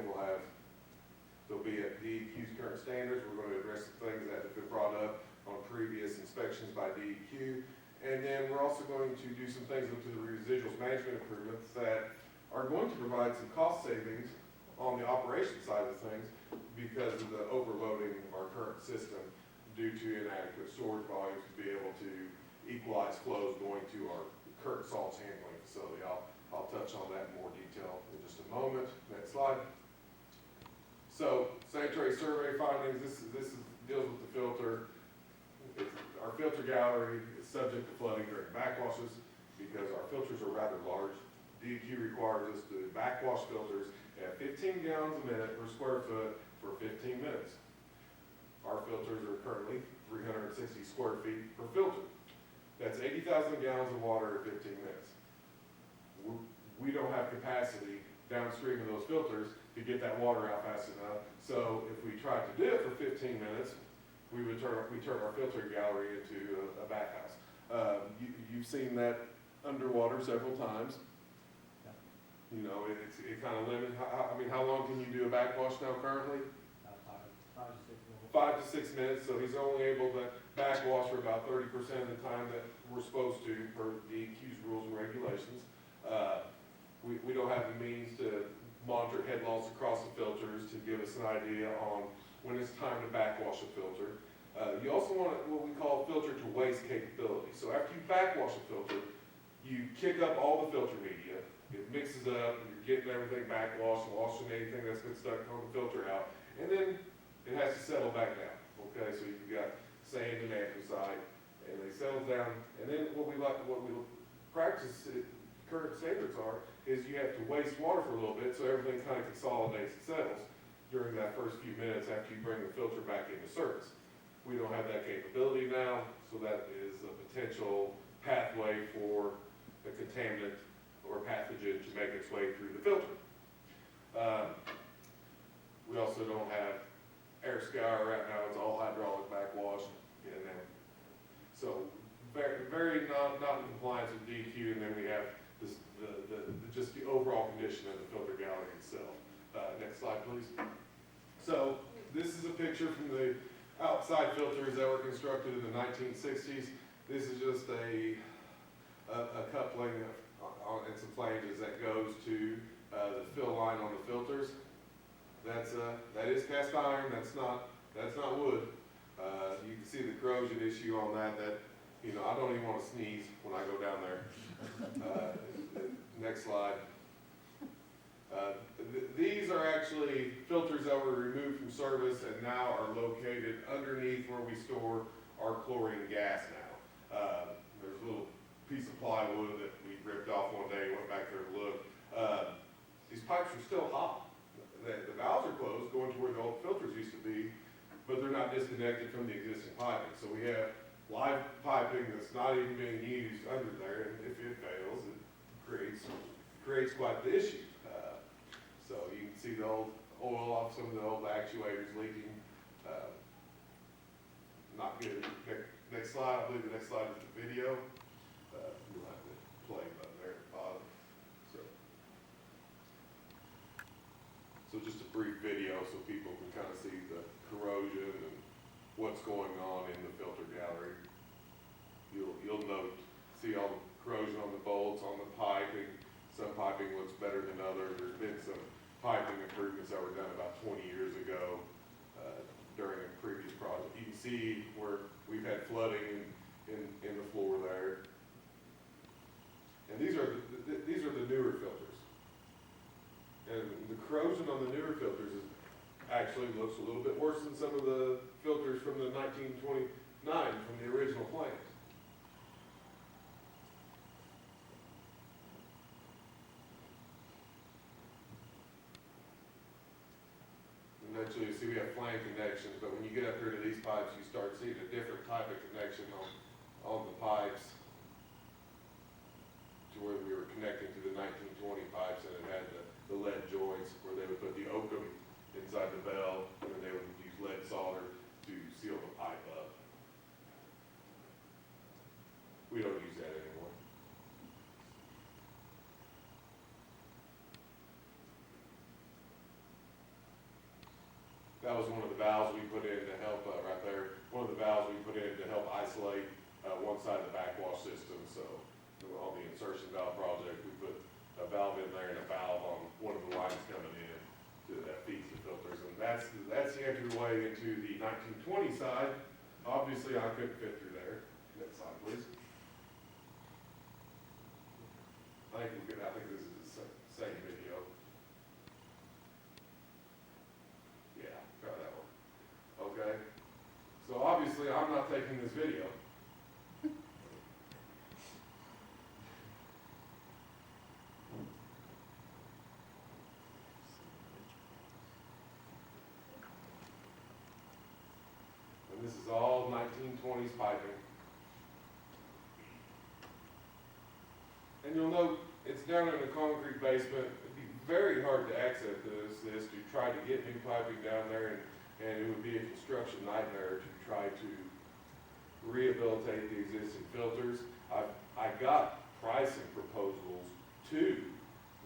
they'll be at DEQ's current standards. We're going to address the things that have been brought up on previous inspections by DEQ. And then we're also going to do some things into the residuals management improvements that are going to provide some cost savings on the operation side of things because of the overloading of our current system due to inadequate storage volumes to be able to equalize flows going to our current salts handling facility. I'll touch on that in more detail in just a moment. Next slide. So sanitary survey findings, this deals with the filter. Our filter gallery is subject to flooding during backwashes because our filters are rather large. DEQ requires us to backwash filters at 15 gallons a minute per square foot for 15 minutes. Our filters are currently 360 square feet per filter. That's 80,000 gallons of water at 15 minutes. We don't have capacity downstream of those filters to get that water out fast enough. So if we tried to do it for 15 minutes, we turn our filter gallery into a bathhouse. You've seen that underwater several times. It kind of limits. How long can you do a backwash now currently? 5 to 6 minutes. So he's only able to backwash for about 30% of the time that we're supposed to per DEQ's rules and regulations. We don't have the means to monitor head loss across the filters to give us an idea on when it's time to backwash a filter. You also want what we call filter to waste capability. So after you backwash a filter, you kick up all the filter media, it mixes up, and you're getting everything backwashed, washing anything that's been stuck on the filter out, and then it has to settle back down. Okay, so you've got sand and anthracite, and they settle down, and then what we practice current standards is you have to waste water for a little bit so everything kind of consolidates and settles during that first few minutes after you bring the filter back into service. We don't have that capability now, so that is a potential pathway for a contaminant or pathogen to make its way through the filter. We also don't have air scour right now, it's all hydraulic backwash. And then, so very not in compliance with DQ, and then we have this, just the overall condition of the filter gallery itself. Next slide, please. So this is a picture from the outside filters that were constructed in the 1960s. This is just a coupling and some flanges that goes to the fill line on the filters. That is cast iron. That's not wood. You can see the corrosion issue on that. I don't even want to sneeze when I go down there. Next slide. These are actually filters that were removed from service and now are located underneath where we store our chlorine gas now. There's a little piece of plywood that we ripped off one day, went back there to look. These pipes are still hot. The valves are closed, going to where the old filters used to be, but they're not disconnected from the existing piping. So we have live piping that's not even being used under there, and if it fails, it creates quite the issue. So you can see the old oil off some of the old actuators leaking. Not good. Next slide, I believe the next slide is the video. You'll have the play button there at the bottom. So just a brief video so people can kind of see the corrosion and what's going on in the filter gallery. You'll note, see all the corrosion on the bolts, on the piping. Some piping looks better than others. There's been some piping improvements that were done about 20 years ago during a previous project. You can see where we've had flooding in the floor there. And these are the newer filters. And the corrosion on the newer filters actually looks a little bit worse than some of the filters from the 1929 from the original plant. Eventually, you see we have flange connections, but when you get up here to these pipes, you start seeing a different type of connection on the pipes to where we were connecting to the 1920 pipes, and it had the lead joints where they would put the oakum inside the valve, and then they would use lead solder to seal the pipe up. We don't use that anymore. That was one of the valves we put in to help, right there, one of the valves we put in to help isolate one side of the backwash system. So on the insertion valve project, we put a valve in there and a valve on one of the lines coming in that feeds the filters. And that's the entryway into the 1920 side. Obviously, I couldn't fit through there. Next slide, please. I think this is the same video. Yeah, try that one. Okay. So obviously, I'm not taking this video. And this is all 1920s piping. And you'll note it's down in a concrete basement. It'd be very hard to access this to try to get new piping down there, and it would be a construction nightmare to try to rehabilitate the existing filters. I got pricing proposals to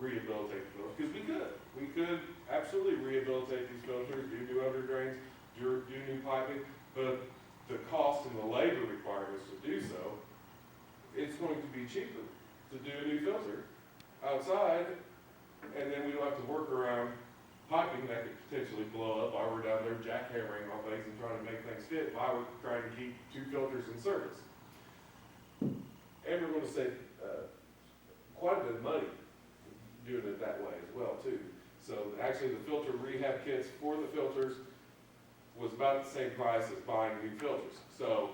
rehabilitate the filters, because we could absolutely rehabilitate these filters, do new under drains, do new piping, but the cost and the labor requirements to do so, it's going to be cheaper to do a new filter outside, and then we don't have to work around they're jackhammering on things and trying to make things fit while we're trying to keep 2 filters in service. And we're gonna save, quite a bit of money doing it that way as well too. So actually the filter rehab kits for the filters was about the same price as buying new filters. So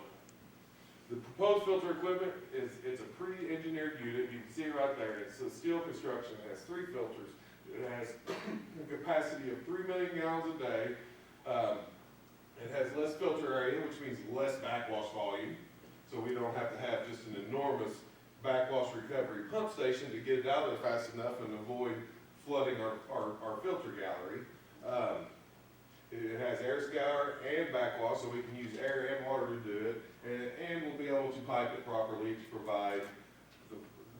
the proposed filter equipment it's a pre-engineered unit. You can see it right there. It's a steel construction. It has 3 filters. It has a capacity of 3 million gallons a day. It has less filter area, which means less backwash volume. So we don't have to have just an enormous backwash recovery pump station to get it out of there fast enough and avoid flooding our filter gallery. It has air scour and backwash, so we can use air and water to do it, and we'll be able to pipe it properly to provide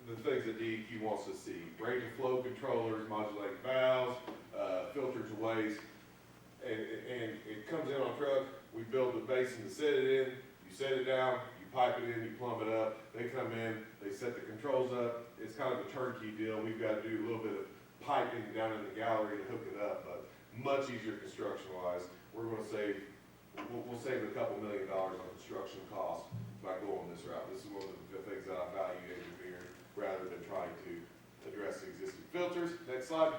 the things that DEQ wants to see. Rate of flow controllers, modulating valves, filter to waste, and it comes in on truck. We build the basin to set it in, you set it down, you pipe it in, you plumb it up, they come in, they set the controls up. It's kind of a turnkey deal. We've got to do a little bit of piping down in the gallery to hook it up, but much easier construction-wise. We're going to save, we'll save a couple $1 million on construction costs by going this route. This is one of the things that I value engineering rather than trying to address the existing filters. Next slide.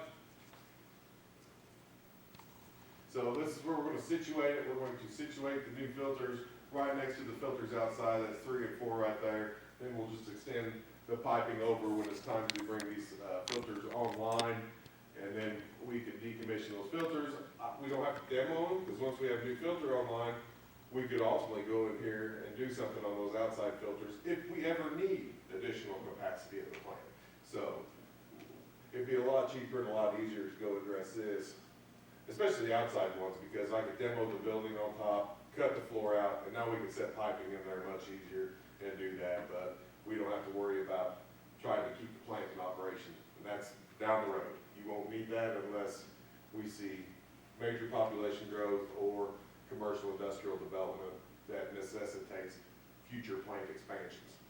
So this is where we're going to situate it. We're going to situate the new filters right next to the filters outside. That's 3 and 4 right there. Then we'll just extend the piping over when it's time to bring these filters online. And then we can decommission those filters. We don't have to demo them, because once we have a new filter online, we could ultimately go in here and do something on those outside filters if we ever need additional capacity at the plant. So it'd be a lot cheaper and a lot easier to go address this, especially the outside ones, because I could demo the building on top, cut the floor out, and now we can set piping in there much easier and do that. But we don't have to worry about trying to keep the plant in operation, and that's down the road. You won't need that unless we see major population growth or commercial industrial development that necessitates future plant expansions.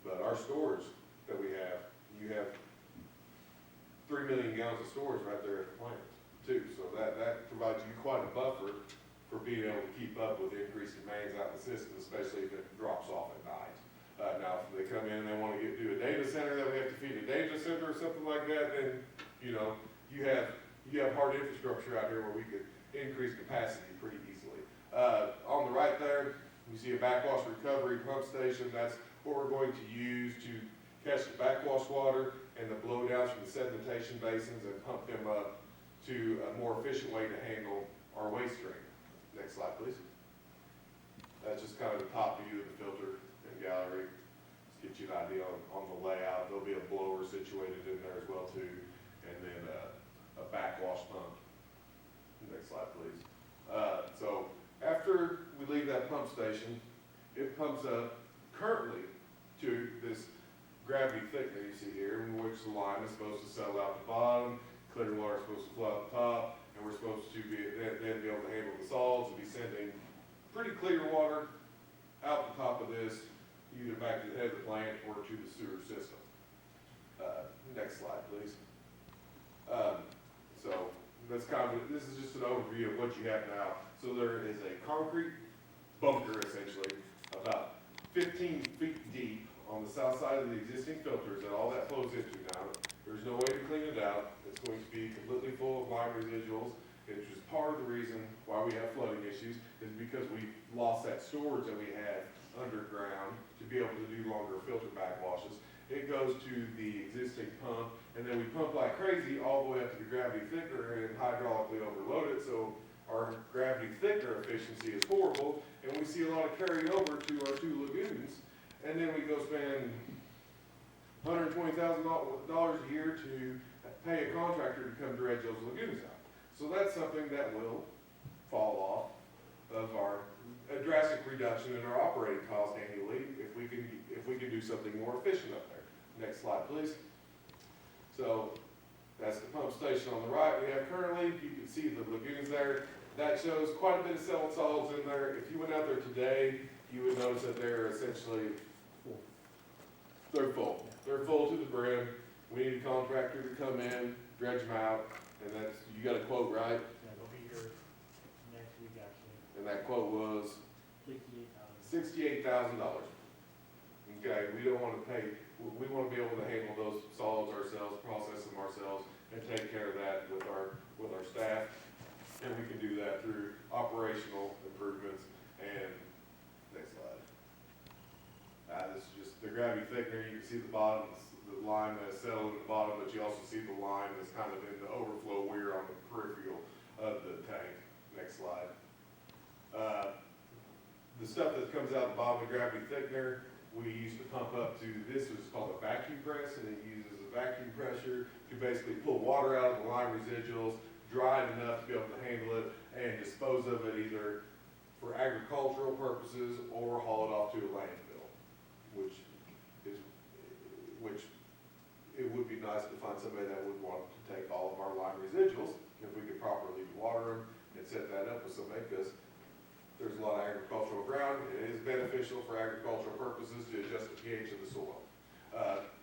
But our storage that we have, you have 3 million gallons of storage right there at the plant too. So that provides you quite a buffer for being able to keep up with increased demands out in the system, especially if it drops off at night. Now, if they come in and they want to do a data center that we have to feed a data center or something like that, then, you know, you have hard infrastructure out here where we could increase capacity pretty easily. On the right there, you see a backwash recovery pump station. That's what we're going to use to catch the backwash water and the blowdowns from the sedimentation basins and pump them up to a more efficient way to handle our waste stream. Next slide, please. That's just kind of the top view of the filter and gallery. Just get you an idea on the layout. There'll be a blower situated in there as well too, and then a backwash pump. Next slide, please. So after we leave that pump station, it pumps up currently to this gravity thickener you see here, in which the lime is supposed to settle out the bottom, clear water is supposed to flow out the top, and we're supposed to then be able to handle the solids and be sending pretty clear water out the top of this, either back to the head of the plant or to the sewer system. Next slide, please. So that's this is just an overview of what you have now. So there is a concrete bunker, essentially, about 15 feet deep on the south side of the existing filters that all that flows into now. There's no way to clean it out. It's going to be completely full of lime residuals. It's just part of the reason why we have flooding issues is because we lost that storage that we had underground to be able to do longer filter backwashes. It goes to the existing pump, and then we pump like crazy all the way up to the gravity thickener and hydraulically overload it, so our gravity thickener efficiency is horrible, and we see a lot of carryover to our 2 lagoons, and then we go spend $120,000 a year to pay a contractor to come dredge those lagoons out. So that's something that will fall off of a drastic reduction in our operating costs annually if we can do something more efficient up there. Next slide, please. So that's the pump station on the right we have currently. You can see the lagoons there. That shows quite a bit of solids in there. If you went out there today, you would notice that they're essentially they're full. They're full to the brim. We need a contractor to come in, dredge them out, and that's, you got a quote, right? Yeah, they'll be here next week and that quote was $68,000. $68,000. Okay, we don't wanna pay, we wanna be able to handle those solids ourselves, process them ourselves, and take care of that with our staff. And we can do that through operational improvements and, next slide. This is just the gravity thickener, you can see the bottom, the line that's settled in the bottom, but you also see the line that's kind of in the overflow weir on the peripheral of the tank. Next slide. The stuff that comes out the bottom of the gravity thickener, we used to pump up to, this is called a vacuum press, and it uses a vacuum pressure to basically pull water out of the lime residuals, dry it enough to be able to handle it, and dispose of it either for agricultural purposes or haul it off to a landfill, which it would be nice to find somebody that would want to take all of our lime residuals, if we could properly water them and set that up with somebody, because there's a lot of agricultural ground. It is beneficial for agricultural purposes to adjust the pH of the soil.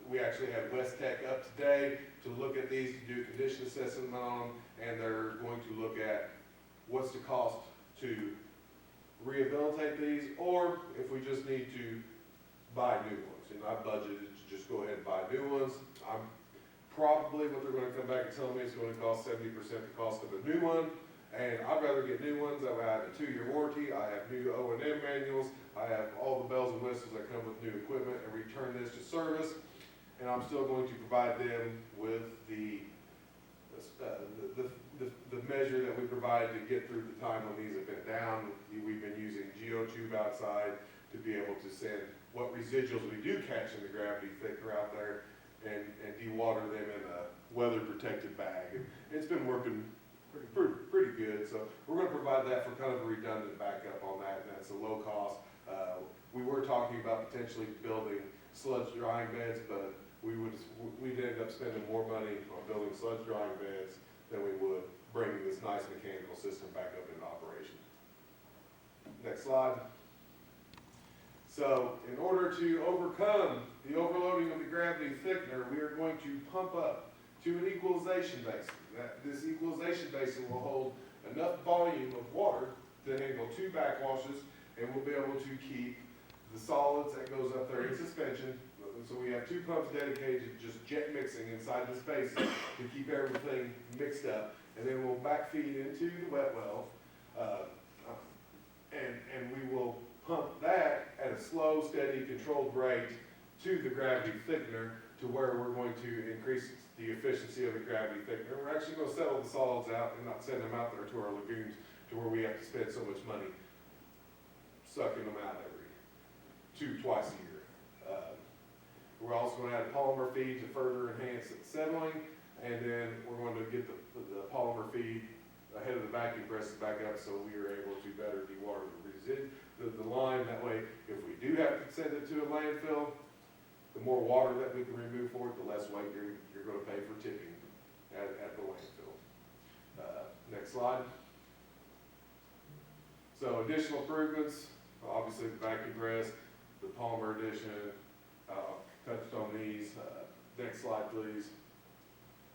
We actually had West Tech up today to look at these, to do a condition assessment on them, and they're going to look at what's the cost to rehabilitate these, or if we just need to buy new ones. And I budgeted to just go ahead and buy new ones. I'm probably, what they're gonna come back and tell me is gonna cost 70% the cost of a new one. And I'd rather get new ones. That way I have a 2-year warranty, I have new O&M manuals, I have all the bells and whistles that come with new equipment, and return this to service. And I'm still going to provide them with the measure that we provided to get through the time when these have been down. We've been using geotube outside to be able to send what residuals we do catch in the gravity thickener out there and dewater them in a weather protected bag. And it's been working pretty good. So we're going to provide that for kind of a redundant backup on that, and that's a low cost. We were talking about potentially building sludge drying beds, but we'd end up spending more money on building sludge drying beds than we would bringing this nice mechanical system back up into operation. Next slide. So in order to overcome the overloading of the gravity thickener, we are going to pump up to an equalization basin. This equalization basin will hold enough volume of water to handle 2 backwashes, and we'll be able to keep the solids that goes up there in suspension. So we have 2 pumps dedicated to just jet mixing inside this basin to keep everything mixed up, and then we'll backfeed into the wet well, and we will pump that at a slow, steady, controlled rate to the gravity thickener, to where we're going to increase the efficiency of the gravity thickener. We're actually going to settle the solids out and not send them out there to our lagoons to where we have to spend so much money sucking them out twice a year. We're also going to add polymer feed to further enhance the settling, and then we're going to get the polymer feed ahead of the vacuum presses back up, so we are able to better dewater the lime. That way, if we do have to send it to a landfill, the more water that we can remove for it, the less weight you're going to pay for tipping at the landfill. Next slide. So additional improvements, obviously the vacuum press, the polymer addition, touched on these. Next slide, please.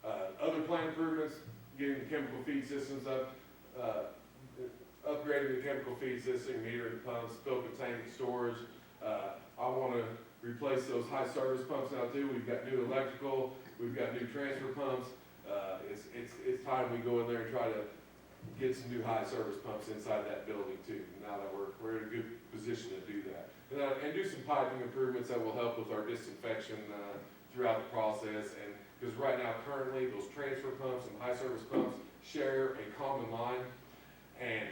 Other plant improvements, getting the chemical feed systems up, upgrading the chemical feed system, metering the pumps, fill containment storage. I want to replace those high service pumps now too. We've got new electrical, we've got new transfer pumps. It's time we go in there and try to get some new high service pumps inside that building too, now that we're in a good position to do that. And do some piping improvements that will help with our disinfection throughout the process. And because right now, currently, those transfer pumps and high service pumps share a common line. And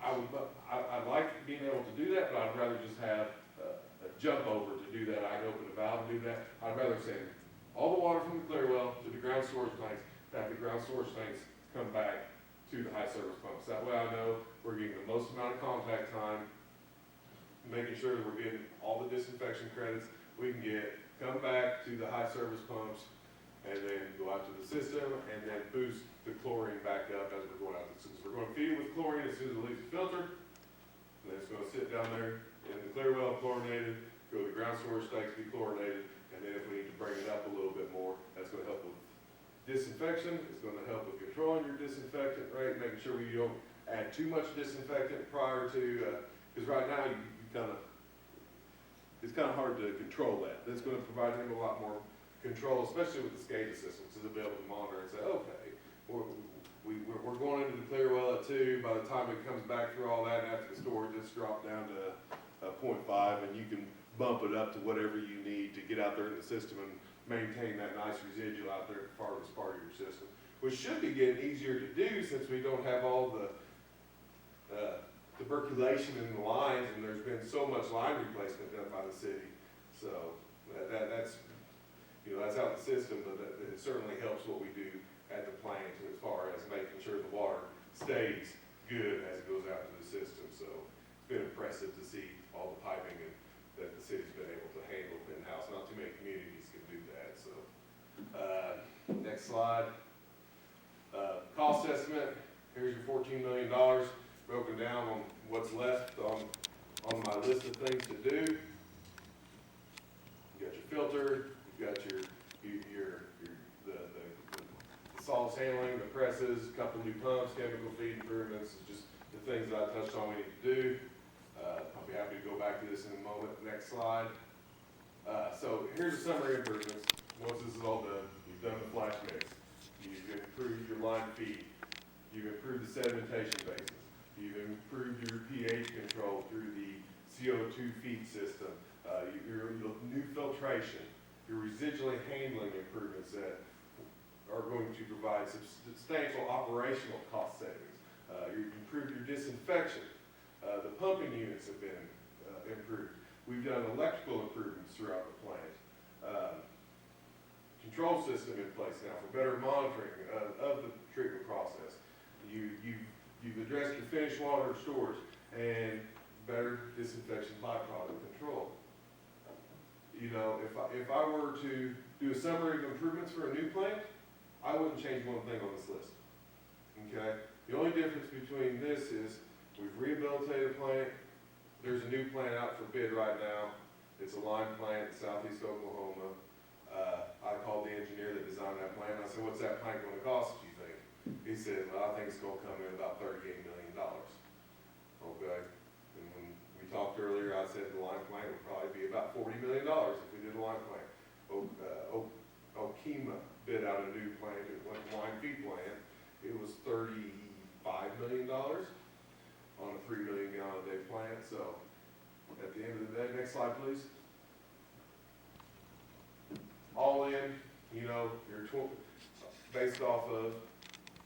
I'd like being able to do that, but I'd rather just have a jump over to do that. I can open a valve and do that. I'd rather send all the water from the clear well to the ground storage tanks, have the ground storage tanks come back to the high service pumps. That way I know we're getting the most amount of contact time, making sure that we're getting all the disinfection credits we can get, come back to the high service pumps, and then go out to the system, and then boost the chlorine back up as we're going out. Since we're going to feed it with chlorine as soon as it leaves the filter, and then it's going to sit down there in the clear well chlorinated, go to the ground storage tanks, be chlorinated, and then if we need to bring it up a little bit more, that's going to help with disinfection. It's going to help with controlling your disinfectant rate, making sure we don't add too much disinfectant prior to, because right now you kind of, it's kind of hard to control that. That's going to provide him a lot more control, especially with the SCADA system, to be able to monitor and say, okay, we're going into the clear well at 2. By the time it comes back through all that and after the storage, it's dropped down to 0.5, and you can bump it up to whatever you need to get out there in the system and maintain that nice residual out there at the farthest part of your system, which should be getting easier to do since we don't have all the tuberculation in the lines, and there's been so much line replacement done by the city. So that's, you know, that's out the system, but it certainly helps what we do at the plant as far as making sure the water stays good as it goes out to the system. So it's been impressive to see all the piping and that the city's been able to handle in-house. Not too many communities can do that. So next slide. Cost estimate. Here's your $14 million broken down on what's left on my list of things to do. You got your filter, you've got your solids handling, the presses, a couple new pumps, chemical feed improvements, just the things that I touched on we need to do. I'll be happy to go back to this in a moment. Next slide. So here's a summary of improvements. Once this is all done, you've done the flash mix. You've improved your line feed. You've improved the sedimentation bases. You've improved your pH control through the CO2 feed system. Your new filtration, your residually handling improvements that are going to provide substantial operational cost savings. You've improved your disinfection. The pumping units have been improved. We've done electrical improvements throughout the plant. Control system in place now for better monitoring of the treatment process. You've addressed your finished water storage and better disinfection byproduct control. You know, if I were to do a summary of improvements for a new plant, I wouldn't change one thing on this list. Okay? The only difference between this is we've rehabilitated a plant. There's a new plant out for bid right now. It's a lime plant in southeast Oklahoma. I called the engineer that designed that plant. I said, what's that plant going to cost, do you think? He said, well, I think it's going to come in about $38 million. Okay? And when we talked earlier, I said the lime plant would probably be about $40 million if we did a lime plant. Okema bid out a new plant, it went lime feed plant. It was $35 million on a 3 million gallon a day plant. So at the end of the day, next slide, please. All in, you know, you're based off of,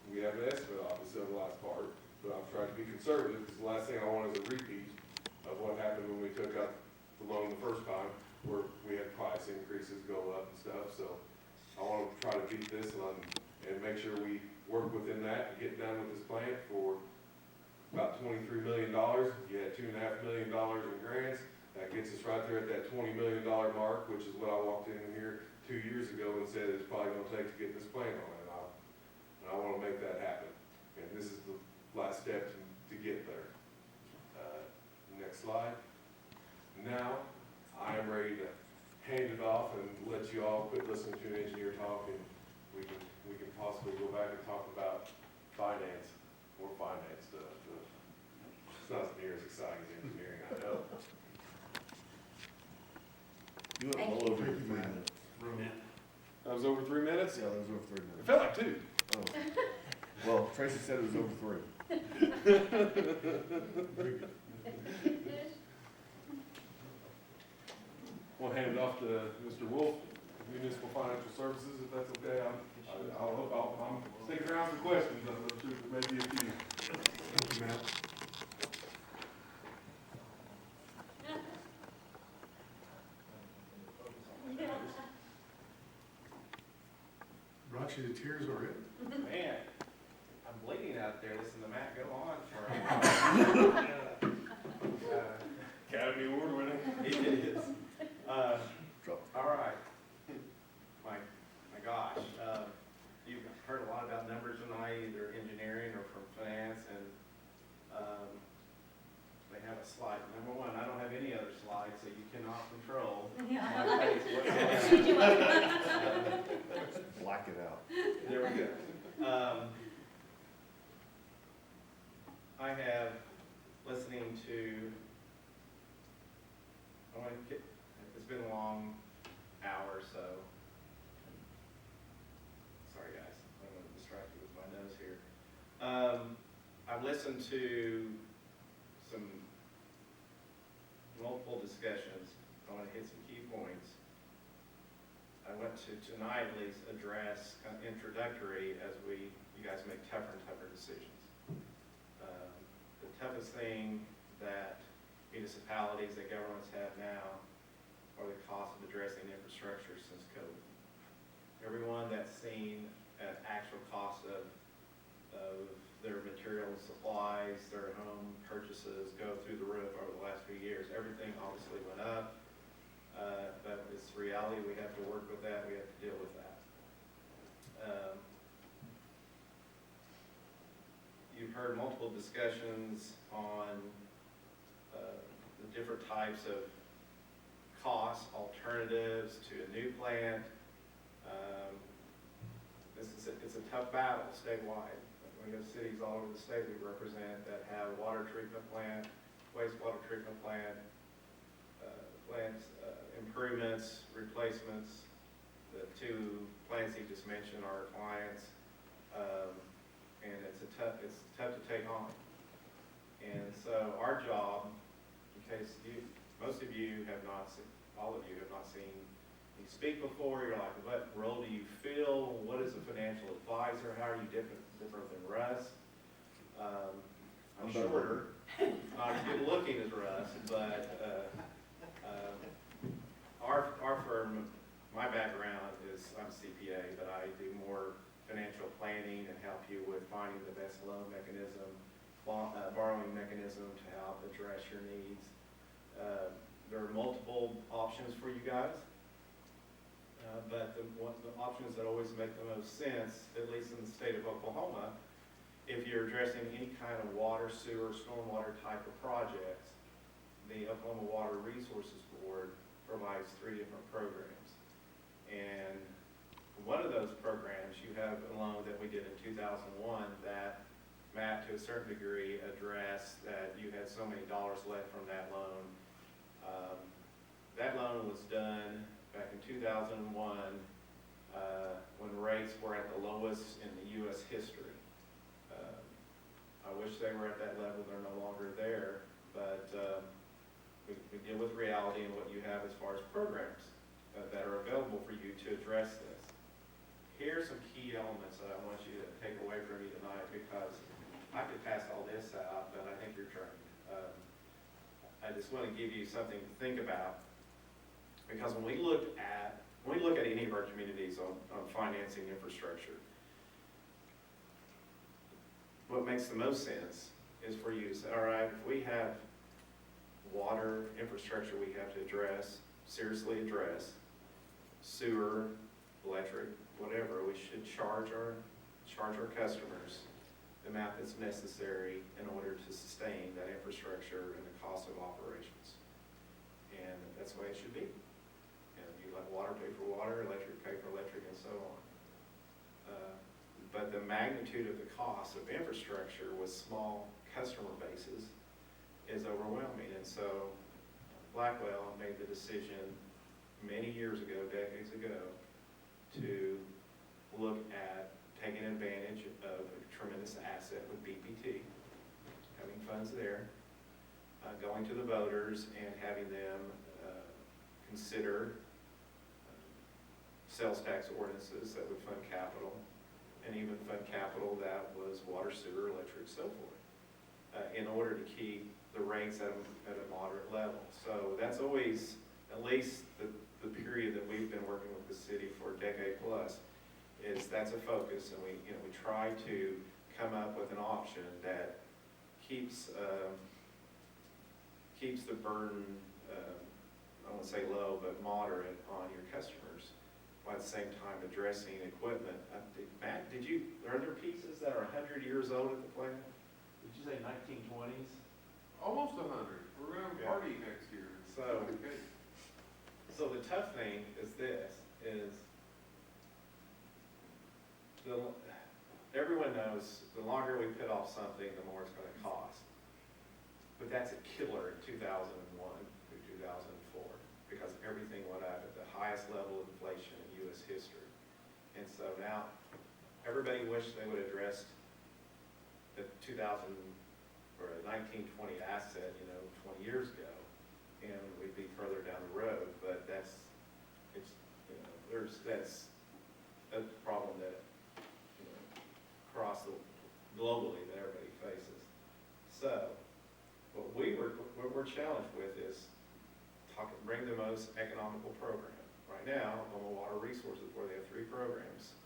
we have an estimate obviously on the last part, but I'm trying to be conservative because the last thing I want is a repeat of what happened when we took out the loan the first time, where we had price increases go up and stuff. So I want to try to beat this and make sure we work within that and get done with this plant for about $23 million. You had $2.5 million in grants. That gets us right there at that $20 million mark, which is what I walked in here 2 years ago and said it's probably going to take to get this plant on. And I want to make that happen. And this is the last step to get there. Next slide. Now, I am ready to hand it off and let you all quit listening to an engineer talk, and we can possibly go back and talk about finance, more finance stuff. It's not near as exciting as engineering, I know. You went Thank well you. over your 3 minutes. That was over 3 minutes? Yeah, that was over 3 It minutes. felt like 2. Oh. Well, Tracy said it was over 3. We'll hand it off to Mr. Wolf, Municipal Financial Services, if that's okay. I'm sticking around for questions. I'm sure there may be a few. Thank you, Matt. Brought you to tears already? Man, I'm bleeding out there. Listen to Matt go on for. Academy Award winning. It is. Drop. All right. My gosh, you've heard a lot about numbers tonight, either engineering or from finance, and they have a slide. Number one, I don't have any other slides, so you cannot control my face whatsoever. Black it out. There we go. I have, listening to, it's been a long hour, so. Sorry, guys, I'm going to distract you with my nose here. I've listened to some multiple discussions. I want to hit some key points. I want to tonight at least address kind of introductory as you guys make tougher and tougher decisions. The toughest thing that municipalities, that governments have now are the cost of addressing infrastructure since COVID. Everyone that's seen an actual cost of their materials, supplies, their home purchases go through the roof over the last few years. Everything obviously went up, but it's reality. We have to work with that. We have to deal with that. You've heard multiple discussions on the different types of cost alternatives to a new plant. It's a tough battle statewide. We have cities all over the state we represent that have water treatment plant, wastewater treatment plant, improvements, replacements. The two plants he just mentioned are clients, and it's tough to take on. And so our job, in case most of you have not seen, all of you have not seen me speak before, you're like, what role do you fill? What is a financial advisor? How are you different than Russ? I'm shorter, not as good looking as Russ, but our firm, my background is I'm a CPA, but I do more financial planning and help you with finding the best loan mechanism, borrowing mechanism to help address your needs. There are multiple options for you guys, but the options that always make the most sense, at least in the state of Oklahoma, if you're addressing any kind of water, sewer, stormwater type of projects, the Oklahoma Water Resources Board provides 3 different programs. And one of those programs, you have a loan that we did in 2001 that Matt, to a certain degree, addressed that you had so many dollars left from that loan. That loan was done back in 2001 when rates were at the lowest in the U.S. history. I wish they were at that level. They're no longer there, but we deal with reality and what you have as far as programs that are available for you to address this. Here's some key elements that I want you to take away from me tonight, because I could pass all this out, but I think you're trained. I just want to give you something to think about, because when we look at any of our communities on financing infrastructure, what makes the most sense is for you to say, all right, if we have water infrastructure we have to address, seriously address, sewer, electric, whatever, we should charge our customers the amount that's necessary in order to sustain that infrastructure and the cost of operations. And that's the way it should be. And you let water pay for water, electric pay for electric, and so on. But the magnitude of the cost of infrastructure with small customer bases is overwhelming. And so Blackwell made the decision many years ago, decades ago, to look at taking advantage of a tremendous asset with BPT, having funds there, going to the voters and having them consider sales tax ordinances that would fund capital, and even fund capital that was water, sewer, electric, so forth, in order to keep the rates at a moderate level. So that's always, at least the period that we've been working with the city for a decade plus, is that's a focus, and we try to come up with an option that keeps the burden, I won't say low, but moderate on your customers, while at the same time addressing equipment. Matt, are there pieces that are 100 years old at the plant? Did you say 1920s? Almost 100. We're going to party next year. So the tough thing is this, is everyone knows the longer we put off something, the more it's gonna cost. But that's a killer in 2001 through 2004, because everything went up at the highest level of inflation in US history. And so now, everybody wished they would have addressed the 2000 or a 1920 asset, 20 years ago, and we'd be further down the road. But that's a problem that across globally that everybody faces. So, what we're challenged with is bring the most economical program. Right now, Oklahoma Water Resources, where they have 3 programs.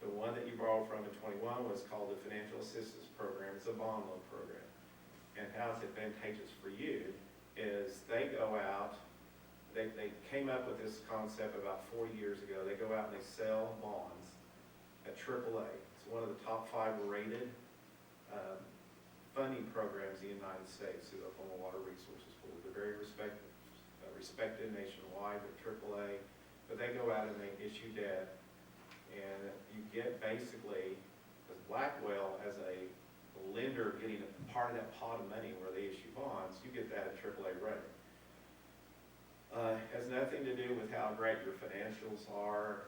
The one that you borrowed from in 21 was called the Financial Assistance Program. It's a bond loan program. And how it's advantageous for you is they go out, they came up with this concept about 40 years ago. They go out and they sell bonds at AAA. It's one of the top 5 rated funding programs in the United States through the Oklahoma Water Resources Board. They're very respected nationwide with AAA, but they go out and they issue debt, and you get basically, with Blackwell as a lender getting a part of that pot of money where they issue bonds, you get that at AAA rate. Has nothing to do with how great your financials are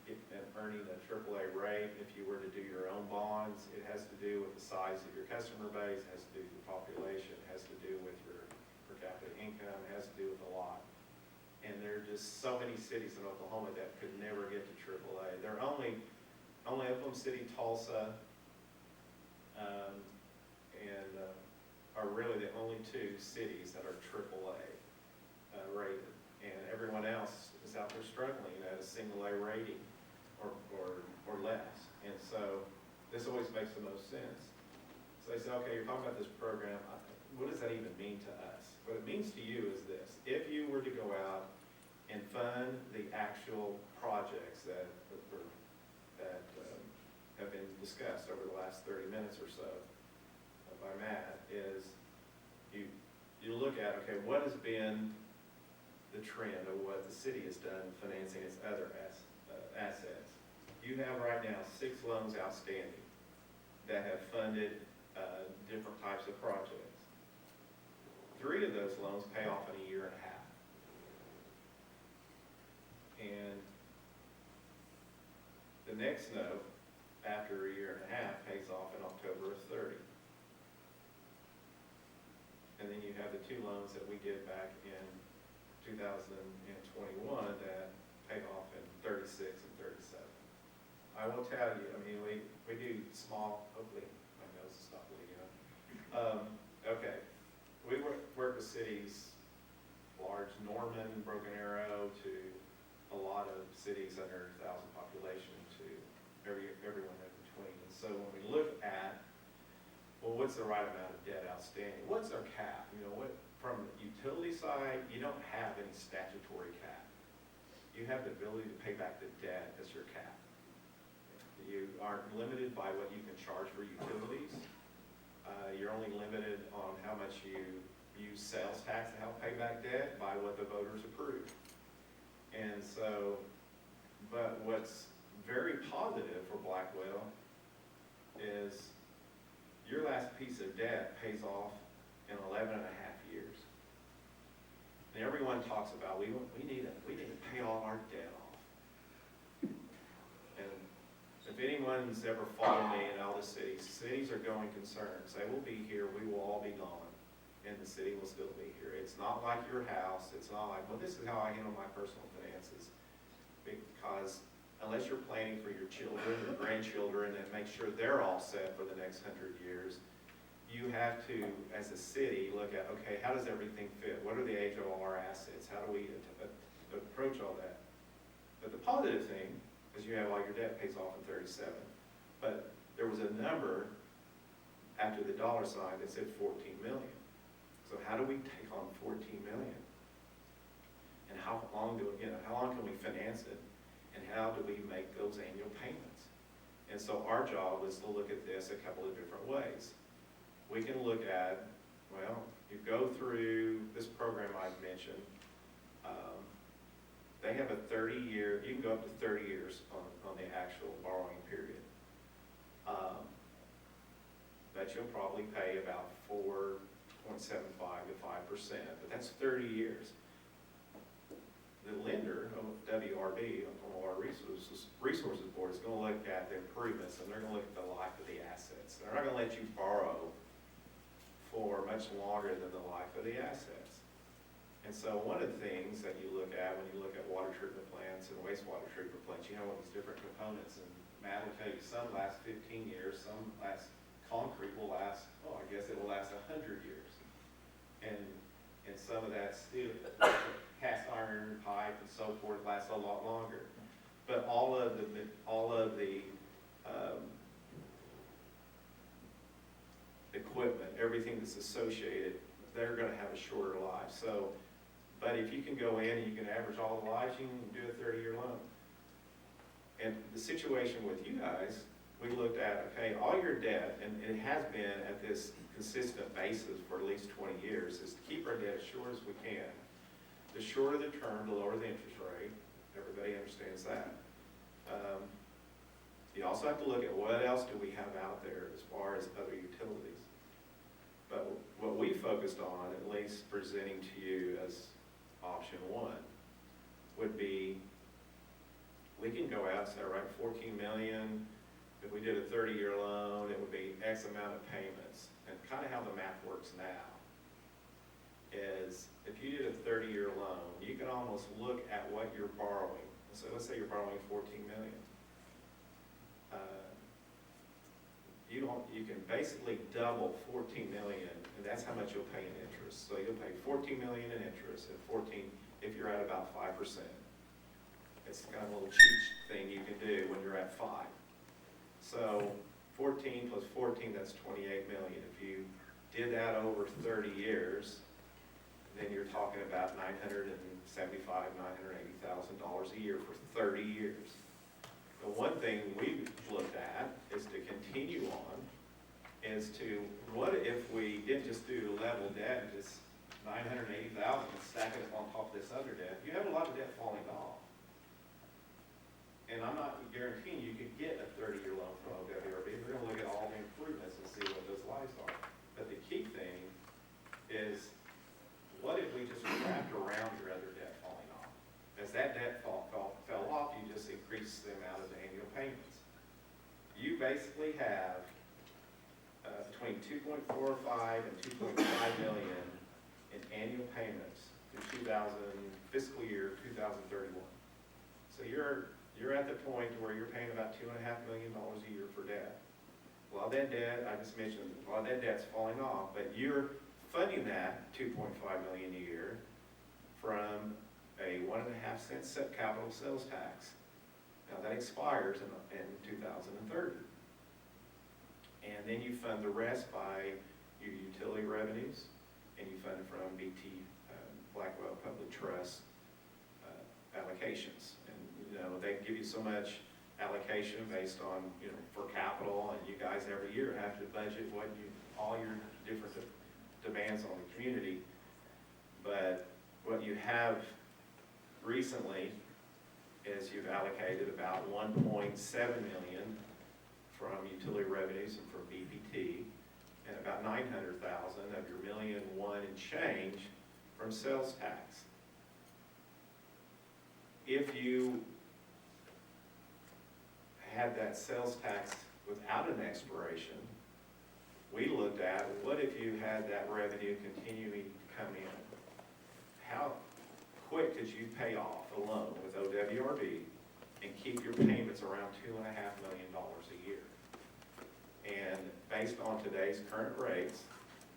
and earning a AAA rate. If you were to do your own bonds, it has to do with the size of your customer base, it has to do with your population, it has to do with your per capita income, it has to do with a lot. And there are just so many cities in Oklahoma that could never get to AAA. They're only Oklahoma City, Tulsa, and are really the only 2 cities that are AAA rated, and everyone else is out there struggling at a single A rating or less. And so this always makes the most sense. So they say, okay, you're talking about this program. What does that even mean to us? What it means to you is this: if you were to go out and fund the actual projects that have been discussed over the last 30 minutes or so by Matt, is you look at, okay, what has been the trend of what the city has done financing its other assets. You have right now 6 loans outstanding that have funded different types of projects. 3 of those loans pay off in a year and a half. And the next note, after a year and a half, pays off in October of 30. And then you have the 2 loans that we did back in 2021 that paid off in 36 and 37. I will tell you, we do small, hopefully my nose will stop bleeding. Okay, we work with cities, large Norman, Broken Arrow, to a lot of cities under 1,000 population, to everyone in between. And so when we look at, well, what's the right amount of debt outstanding? What's our cap? From the utility side, you don't have any statutory cap. You have the ability to pay back the debt as your cap. You aren't limited by what you can charge for utilities. You're only limited on how much you use sales tax to help pay back debt by what the voters approve. And so, but what's very positive for Blackwell is your last piece of debt pays off in 11 and a half years. And everyone talks about, we need to pay all our debt off. And if anyone's ever followed me in all the cities are going concerns. They will be here, we will all be gone, and the city will still be here. It's not like your house. It's not like, well, this is how I handle my personal finances. Because unless you're planning for your children or grandchildren and make sure they're all set for the next 100 years, you have to, as a city, look at, okay, how does everything fit? What are the HOR assets? How do we approach all that? But the positive thing is you have all your debt pays off in 37. But there was a number after the dollar sign that said 14 million. So how do we take on 14 million? And how long can we finance it? And how do we make those annual payments? And so our job is to look at this a couple of different ways. We can look at, well, you go through this program I've mentioned. They have a 30-year, you can go up to 30 years on the actual borrowing period. but you'll probably pay about 4.75 to 5%, but that's 30 years. The lender, WRB, Water Resources Board, is gonna look at the improvements, and they're gonna look at the life of the assets. They're not gonna let you borrow for much longer than the life of the assets. And so one of the things that you look at when you look at water treatment plants and wastewater treatment plants, you have all these different components, and Matt will tell you some last 15 years, some last, concrete will last, I guess it will last 100 years. And some of that steel, cast iron pipe and so forth lasts a lot longer. But all of the equipment, everything that's associated, they're gonna have a shorter life. So, but if you can go in and you can average all the lives, you can do a 30-year loan. And the situation with you guys, we looked at, okay, all your debt, and it has been at this consistent basis for at least 20 years, is to keep our debt as short as we can. The shorter the term, the lower the interest rate. Everybody understands that. You also have to look at what else do we have out there as far as other utilities. But what we focused on, at least presenting to you as option one, would be, we can go out and say, all right, 14 million, if we did a 30-year loan, it would be X amount of payments. And kind of how the math works now is, if you did a 30-year loan, you can almost look at what you're borrowing. So let's say you're borrowing 14 million. You can basically double 14 million, and that's how much you'll pay in interest. So you'll pay 14 million in interest, and 14 if you're at about 5%. It's kind of a little cheat thing you can do when you're at 5. So 14 plus 14, that's 28 million. If you did that over 30 years, then you're talking about $975,000, $980,000 a year for 30 years. The one thing we've looked at is to continue on, is to, what if we didn't just do level debt and just $980,000 and stack it up on top of this other debt? You have a lot of debt falling off. And I'm not guaranteeing you could get a 30-year loan from OWRB. We're gonna look at all the improvements and see what those lives are. But the key thing is, what if we just wrapped around your other debt falling off? As that debt fell off, you just increase the amount of the annual payments. You basically have between 2.45 and 2.5 million in annual payments through fiscal year 2031. So you're at the point where you're paying about $2.5 million a year for debt. A lot of that debt, I just mentioned, a lot of that debt's falling off, but you're funding that $2.5 million a year from a 1.5 cent capital sales tax. Now that expires in 2030. And then you fund the rest by your utility revenues, and you fund it from BT, Blackwell Public Trust allocations. And they give you so much allocation based on, for capital, and you guys every year have to budget all your different demands on the community. But what you have recently is you've allocated about 1.7 million from utility revenues and from BPT, and about 900,000 of your $1.1 million and change from sales tax. If you had that sales tax without an expiration, we looked at, what if you had that revenue continuing to come in? How quick could you pay off a loan with OWRB and keep your payments around $2.5 million a year? And based on today's current rates,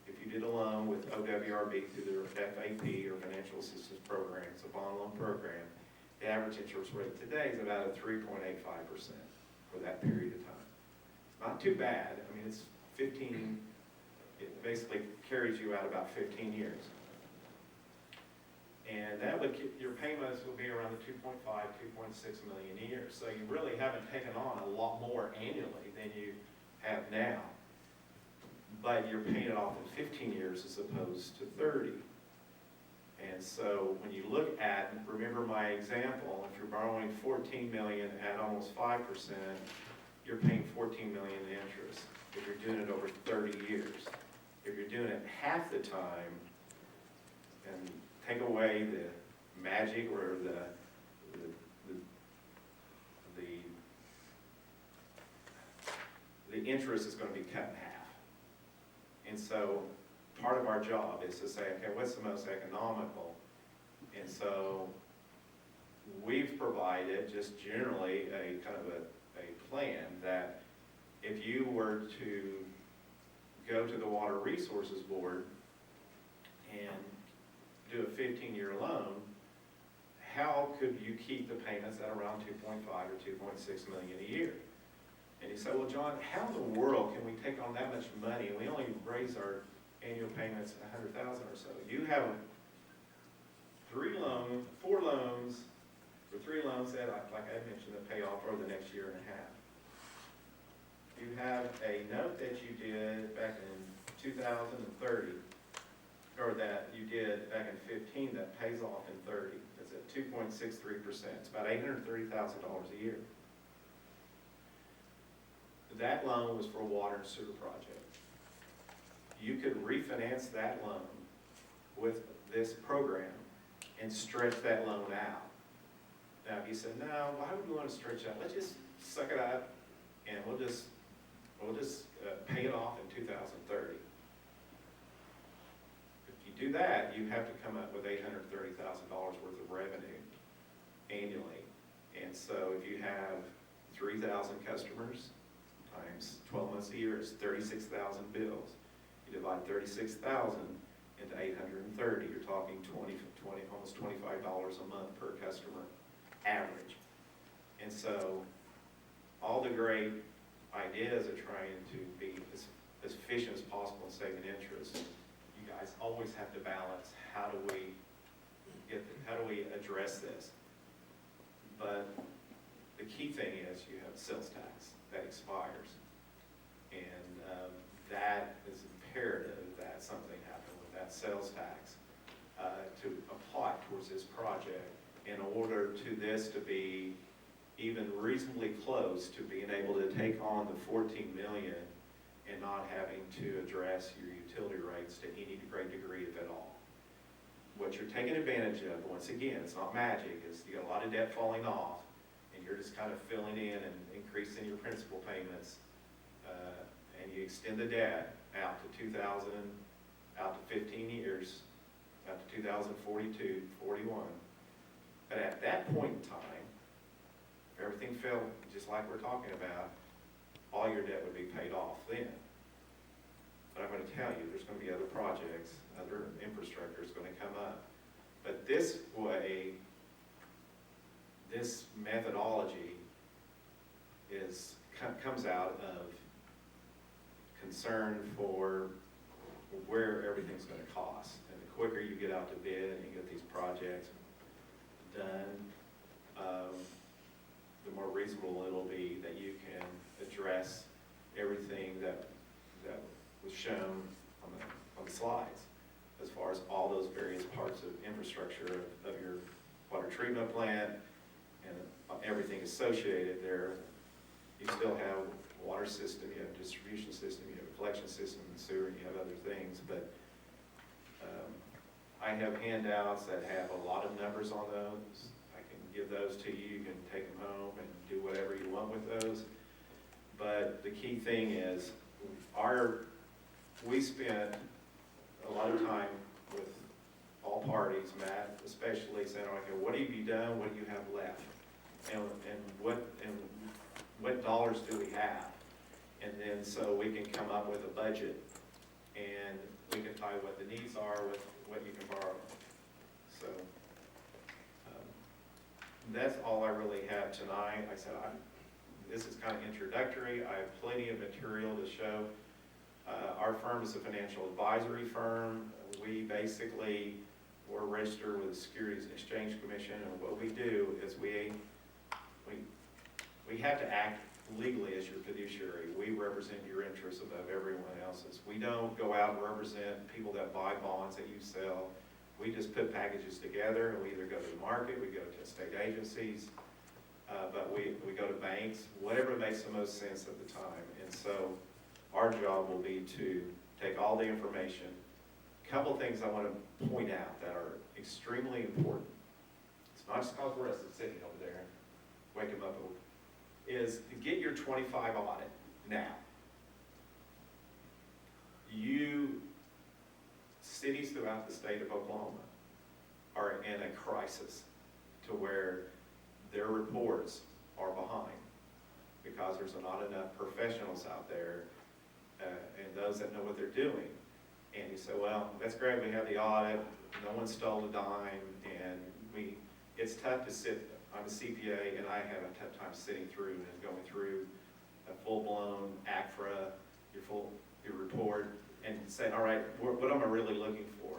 if you did a loan with OWRB through their FAP or Financial Assistance Program, it's a bond loan program, the average interest rate today is about a 3.85% for that period of time. It's not too bad. I mean, it's 15, it basically carries you out about 15 years. And that would, your payments would be around the 2.5, 2.6 million a year. So you really haven't taken on a lot more annually than you have now. But you're paying it off in 15 years as opposed to 30. And so when you look at, remember my example, if you're borrowing 14 million at almost 5%, you're paying 14 million in interest. if you're doing it over 30 years. If you're doing it half the time, and take away the magic or the interest is going to be cut in half. And so part of our job is to say, okay, what's the most economical? And so we've provided just generally a kind of a plan that if you were to go to the Water Resources Board and do a 15-year loan, how could you keep the payments at around 2.5 or 2.6 million a year? And you say, well, John, how in the world can we take on that much money and we only raise our annual payments $100,000 or so? You have four loans, or three loans that, like I mentioned, that pay off over the next year and a half. You have a note that you did back in 2030, or that you did back in 15 that pays off in 30. It's at 2.63%. It's about $830,000 a year. That loan was for a water and sewer project. You could refinance that loan with this program and stretch that loan out. Now, if you said, no, why would we want to stretch out? Let's just suck it up and we'll just pay it off in 2030. If you do that, you have to come up with $830,000 worth of revenue annually. And so if you have 3,000 customers times 12 months a year, it's 36,000 bills. You divide 36,000 into 830, you're talking almost $25 a month per customer average. And so all the great ideas of trying to be as efficient as possible and saving interest, you guys always have to balance how do we address this. But the key thing is you have sales tax that expires, and that is imperative that something happen with that sales tax to apply towards this project in order to this to be even reasonably close to being able to take on the 14 million and not having to address your utility rates to any great degree, if at all. What you're taking advantage of, once again, it's not magic, is you got a lot of debt falling off, and you're just kind of filling in and increasing your principal payments, and you extend the debt out to 15 years, out to 2042, 41. But at that point in time, if everything fell just like we're talking about, all your debt would be paid off then. But I'm going to tell you, there's going to be other projects, other infrastructure is going to come up. But this way, this methodology comes out of concern for where everything's going to cost. And the quicker you get out to bid and you get these projects done, the more reasonable it'll be that you can address everything that was shown on the slides, as far as all those various parts of infrastructure of your water treatment plant and everything associated there. You still have a water system, you have a distribution system, you have a collection system, and sewer, and you have other things. But I have handouts that have a lot of numbers on those. I can give those to you. You can take them home and do whatever you want with those. But the key thing is, we spent a lot of time with all parties, Matt especially, saying, okay, what have you done? What do you have left? And what dollars do we have? And then so we can come up with a budget, and we can tie what the needs are with what you can borrow. So that's all I really have tonight. Like I said, this is kind of introductory. I have plenty of material to show. Our firm is a financial advisory firm. We basically, we're registered with the Securities and Exchange Commission, and what we do is we have to act legally as your fiduciary. We represent your interests above everyone else's. We don't go out and represent people that buy bonds that you sell. We just put packages together, and we either go to the market, we go to state agencies, but we go to banks, whatever makes the most sense at the time. And so our job will be to take all the information. A couple things I want to point out that are extremely important. It's not just because we're sitting over there, wake them up, is to get your 25 audit now. Cities throughout the state of Oklahoma are in a crisis to where their reports are behind because there's not enough professionals out there and those that know what they're doing. And you say, well, that's great, we have the audit, no one stole a dime, and it's tough to sit, I'm a CPA, and I have a tough time sitting through and going through a full-blown ACFRA, your report, and saying, all right, what am I really looking for?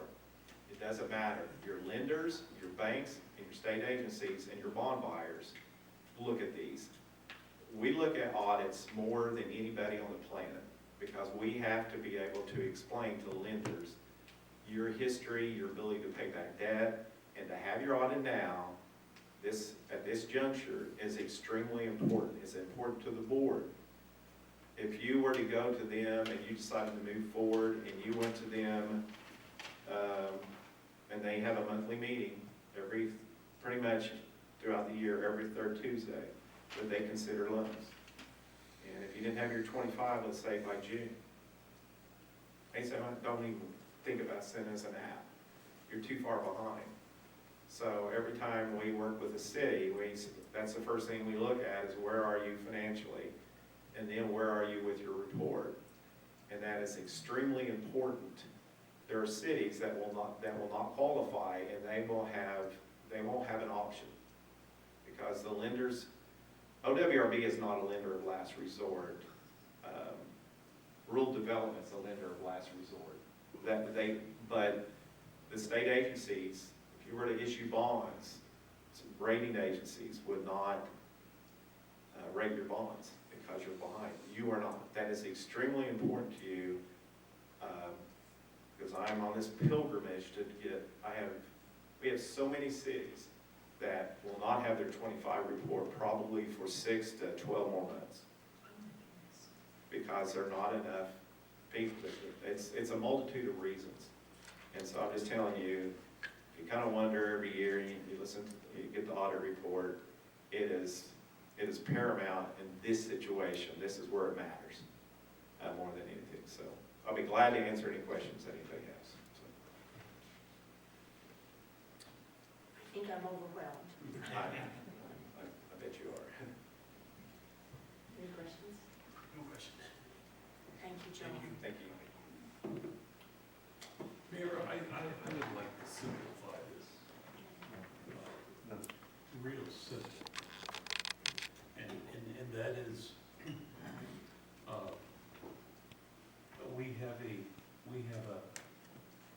It doesn't matter. Your lenders, your banks, and your state agencies, and your bond buyers look at these. We look at audits more than anybody on the planet because we have to be able to explain to lenders your history, your ability to pay back debt, and to have your audit now, at this juncture, is extremely important. It's important to the board. If you were to go to them and you decided to move forward and you went to them, and they have a monthly meeting pretty much throughout the year, every third Tuesday, that they consider loans. And if you didn't have your 25, let's say by June, they say, don't even think about sending us an app. You're too far behind. So every time we work with the city, that's the first thing we look at is where are you financially? And then where are you with your report? And that is extremely important. There are cities that will not qualify, and they won't have an option because the lenders, OWRB is not a lender of last resort. Rural development is a lender of last resort. But the state agencies, if you were to issue bonds, rating agencies would not rate your bonds because you're behind. You are not. That is extremely important to you because I'm on this pilgrimage to we have so many cities that will not have their 25 report probably for 6 to 12 more months because there are not enough people. It's a multitude of reasons. And so I'm just telling you, if you kind of wonder every year, you get the audit report, it is paramount in this situation. This is where it matters more than anything. So I'll be glad to answer any questions that anybody has. So. I think I'm overwhelmed. I bet you are. Any questions? No questions. Thank you, John. Thank you. Mayor, I would like to simplify this. Real simple. And that is,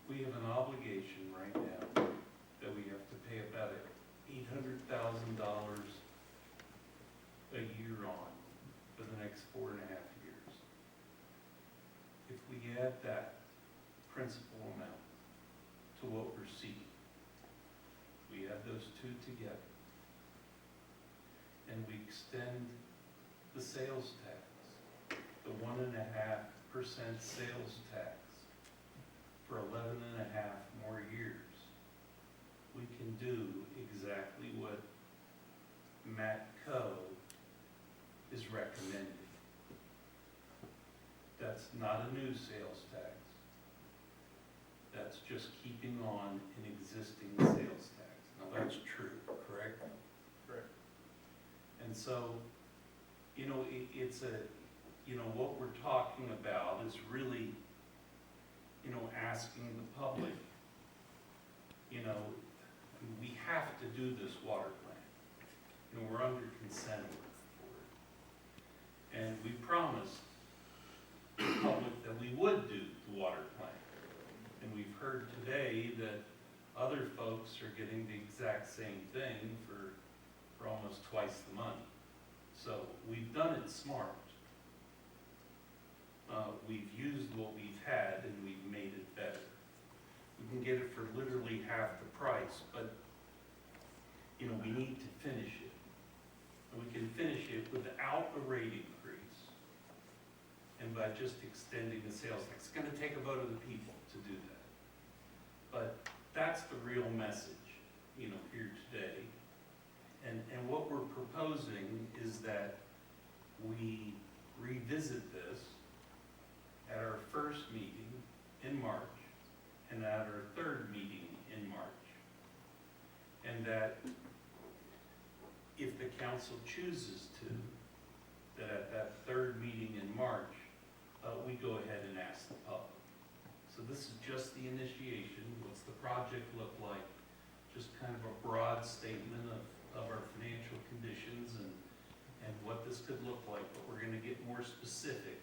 we have an obligation right now that we have to pay about $800,000 a year on for the next 4.5 years. If we add that principal amount to what we're seeking, we add those two together, and we extend the sales tax, the 1.5% sales tax for 11.5 more years, we can do exactly what Matt Coe is recommending. That's not a new sales tax. That's just keeping on an existing sales tax. Now, that's true, correct? Correct. And so, what we're talking about is really, asking the public, we have to do this water plan. We're under consent order for it. And we promised the public that we would do the water plan. And we've heard today that other folks are getting the exact same thing for almost twice the money. So we've done it smart. We've used what we've had and we've made it better. We can get it for literally half the price, but we need to finish it. And we can finish it without a rate increase and by by just extending the sales tax. It's gonna take a vote of the people to do that. But that's the real message, you know, here today. And what we're proposing is that we revisit this at our first meeting in March and at our third meeting in March. And that if the council chooses to, that at that third meeting in March, we go ahead and ask the public. So this is just the initiation. What's the project look like? Just kind of a broad statement of our financial conditions and what this could look like, but we're gonna get more specific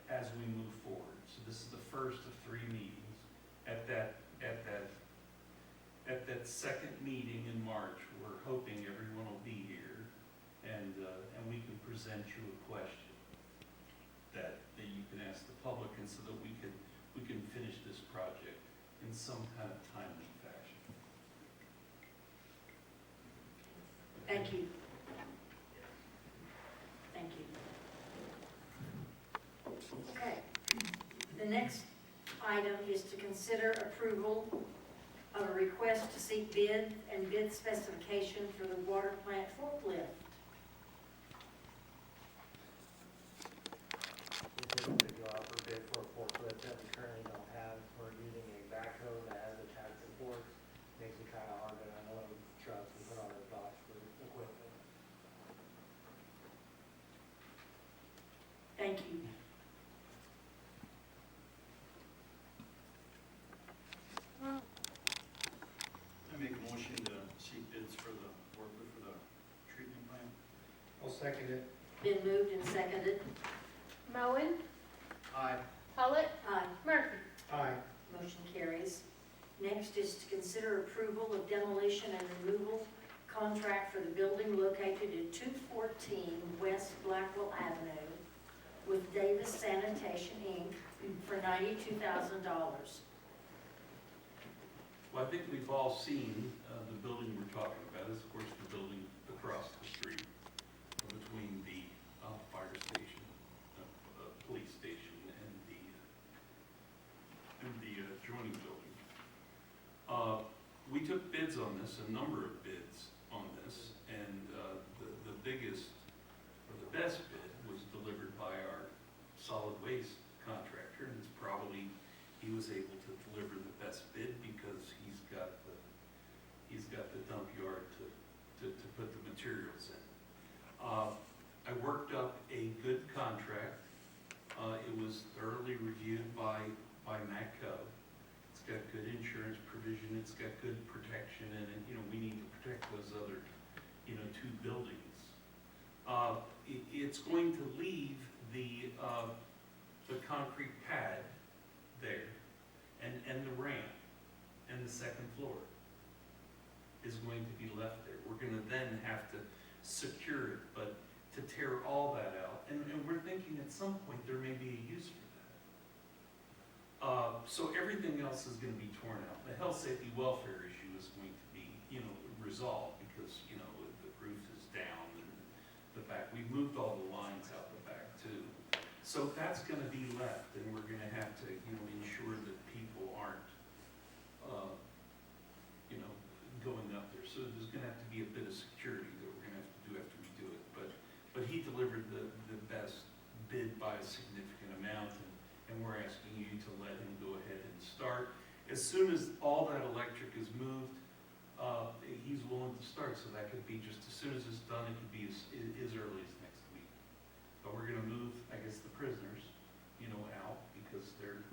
as we move forward. So this is the first of 3 meetings. At that second meeting in March, we're hoping everyone will be here and we can present you a question that you can ask the public, and so that we can finish this project in some kind of timely fashion. Thank you. Thank you. Okay. The next item is to consider approval of a request to seek bid and bid specification for the water plant forklift. We typically go out for bid for a forklift that we currently don't have. We're using a backhoe that has attached forks. Makes it kind of hard to unload trucks and put on the docks for equipment. Thank you. I make a motion to seek bids for the forklift for the treatment plant. I'll second it. Been moved and seconded. Moen, Aye. Pollitt, Aye. Murphy. Aye. Motion carries. Next is to consider approval of demolition and removal contract for the building located at 214 West Blackwell Avenue with Davis Sanitation, Inc. for $92,000. Well, I think we've all seen the building we're talking about is, of course, the building across the street between the fire station, police station, and the adjoining building. We took bids on this, a number of bids on this, and the biggest, or the best bid was delivered by our solid waste contractor, and it's probably, he was able to deliver the best bid because he's got the dump yard to put the materials in. I worked up a good contract. It was thoroughly reviewed by MACCO. It's got good insurance provision, it's got good protection in it. You know, we need to protect those other, 2 buildings. It's going to leave the concrete pad there, and the ramp, and the second floor is going to be left there. We're gonna then have to secure it, but to tear all that out, and we're thinking at some point there may be a use for that. So everything else is gonna be torn out. The health, safety, welfare issue is going to be, resolved because, the roof is down and the back. We've moved all the lines out the back too. So that's gonna be left, and we're gonna have to, ensure that people aren't, going up there. So there's gonna have to be a bit of security that we're gonna have to do after we do it. But he delivered the best bid by a significant amount, and we're asking you to let him go ahead and start. As soon as all that electric is moved, he's willing to start, so that could be just as soon as it's done, it could be as early as next week. But we're gonna move, I guess, the prisoners, out, because they're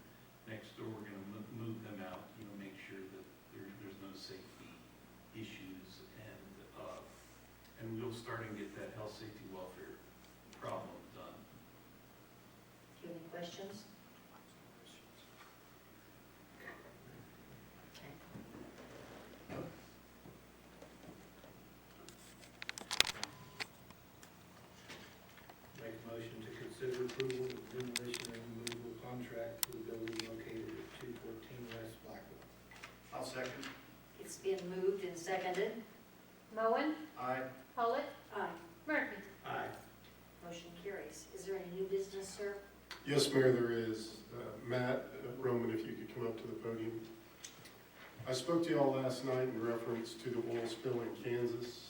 next door. We're gonna move them out, make sure that there's no safety issues, and we'll start and get that health, safety, welfare problem done. Do you have any questions? Okay. Make a motion to consider approval of demolition and removal contract for the building located at 214 West Blackwell. I'll second. It's been moved and seconded. Moen, Aye. Pollitt, Aye. Murphy. Aye. Motion carries. Is there any new business, sir? Yes, Mayor, there is. Matt, Roman, if you could come up to the podium. I spoke to y'all last night in reference to the oil spill in Kansas.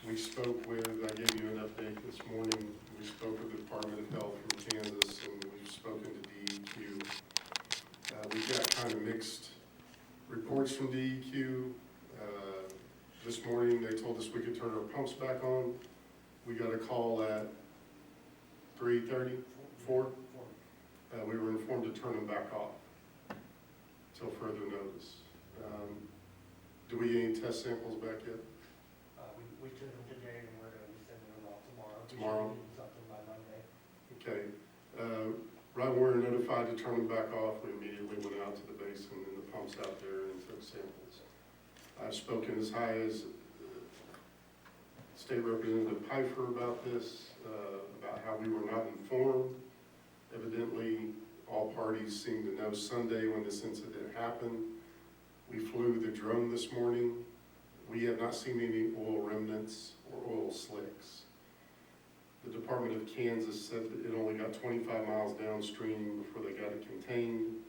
We spoke with, I gave you an update this morning, we spoke with the Department of Health from Kansas, and we've spoken to DEQ. We've got kind of mixed reports from DEQ. This morning, they told us we could turn our pumps back on. We got a call at 3:30, 4. We were informed to turn them back off till further notice. Do we get any test samples back yet? We took them today and we're gonna be sending them off tomorrow. Tomorrow? We should need something by Monday. Okay. Right when we were notified to turn them back off, we immediately went out to the basin and the pumps out there and took samples. I've spoken as high as State Representative Pfeiffer about this, about how we were not informed. Evidently, all parties seemed to know Sunday when this incident happened. We flew the drone this morning. We have not seen any oil remnants or oil slicks. The Department of Kansas said that it only got 25 miles downstream before they got it contained.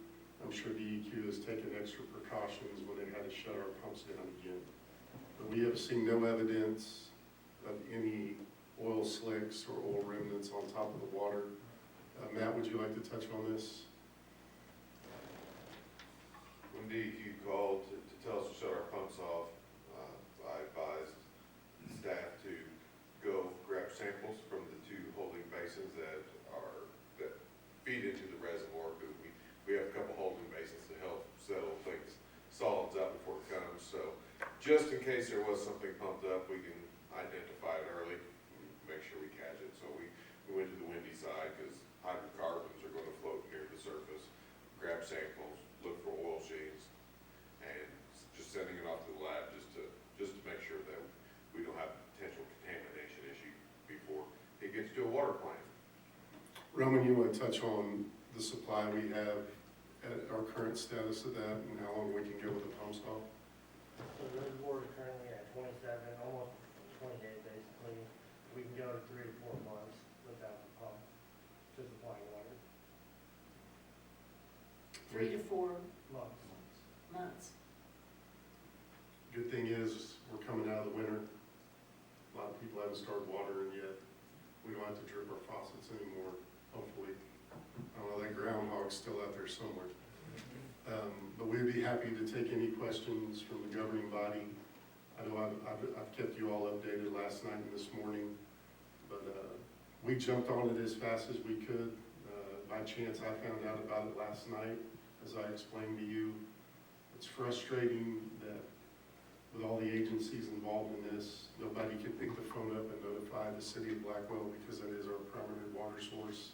I'm sure DEQ has taken extra precautions when they had to shut our pumps down again. But we have seen no evidence of any oil slicks or oil remnants on top of the water. Matt, would you like to touch on this? When DEQ called to tell us to shut our pumps off, I advised staff to go grab samples from the two holding basins that feed into the reservoir, because we have a couple holding basins to help settle things, solids out before it comes. So just in case there was something pumped up, we can identify it early, make sure we catch it. So we went to the windy side because hydrocarbons are going to float near the surface, grab samples, look for oil sheets, and just sending it off to the lab just to make sure that we don't have a potential contamination issue before it gets to a water plant. Roman, you want to touch on the supply we have, at our current status of that, and how long we can go with the pumps off? So the reservoir is currently at 27, almost 28 basically. We can go to 3 to 4 months without the pump to supplying water. 3 to 4 Months. months. Good thing is, we're coming out of the winter. A lot of people haven't started watering yet. We don't have to drip our faucets anymore, hopefully. I don't know, that groundhog's still out there somewhere. But we'd be happy to take any questions from the governing body. I know I've kept you all updated last night and this morning, but we jumped on it as fast as we could. By chance, I found out about it last night, as I explained to you. It's frustrating that with all the agencies involved in this, nobody can pick the phone up and notify the city of Blackwell, because that is our primary water source.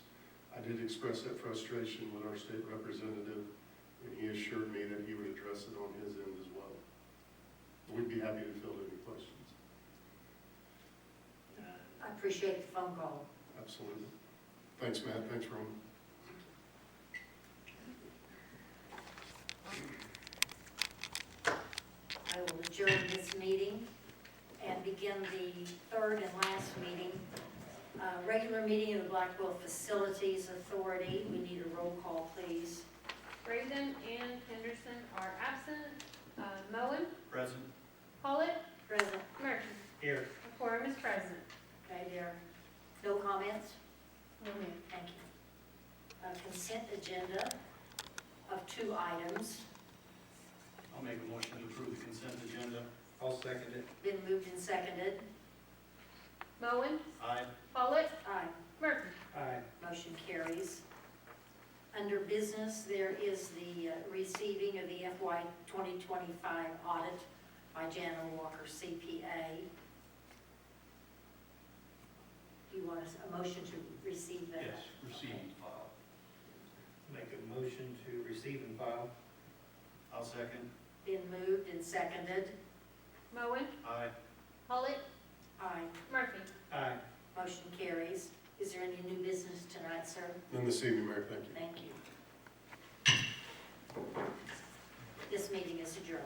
I did express that frustration with our state representative, and he assured me that he would address it on his end as well. We'd be happy to field any questions. I appreciate the phone call. Absolutely. Thanks, Matt. Thanks, Roman. I will adjourn this meeting and begin the third and last meeting. Regular meeting of the Blackwell Facilities Authority. We need a roll call, please. Braden and Henderson are absent. Moen, Present. Pollitt, Present. Murphy. Here. A quorum is present. Okay, there. No comments? No, ma'am. Thank you. Consent agenda of 2 items. I'll make a motion to approve the consent agenda. I'll second it. Been moved and seconded. Moen, Aye. Pollitt, Aye. Murphy. Aye. Motion carries. Under business, there is the receiving of the FY 2025 audit by Jana Walker CPA. Do you want a motion to receive that? Yes, receive and file. Make a motion to receive and file. I'll second. Been moved and seconded. Moen, Aye. Pollitt, Aye. Murphy. Aye. Motion carries. Is there any new business tonight, sir? None this evening, Mayor. Thank you. Thank you. This meeting is adjourned.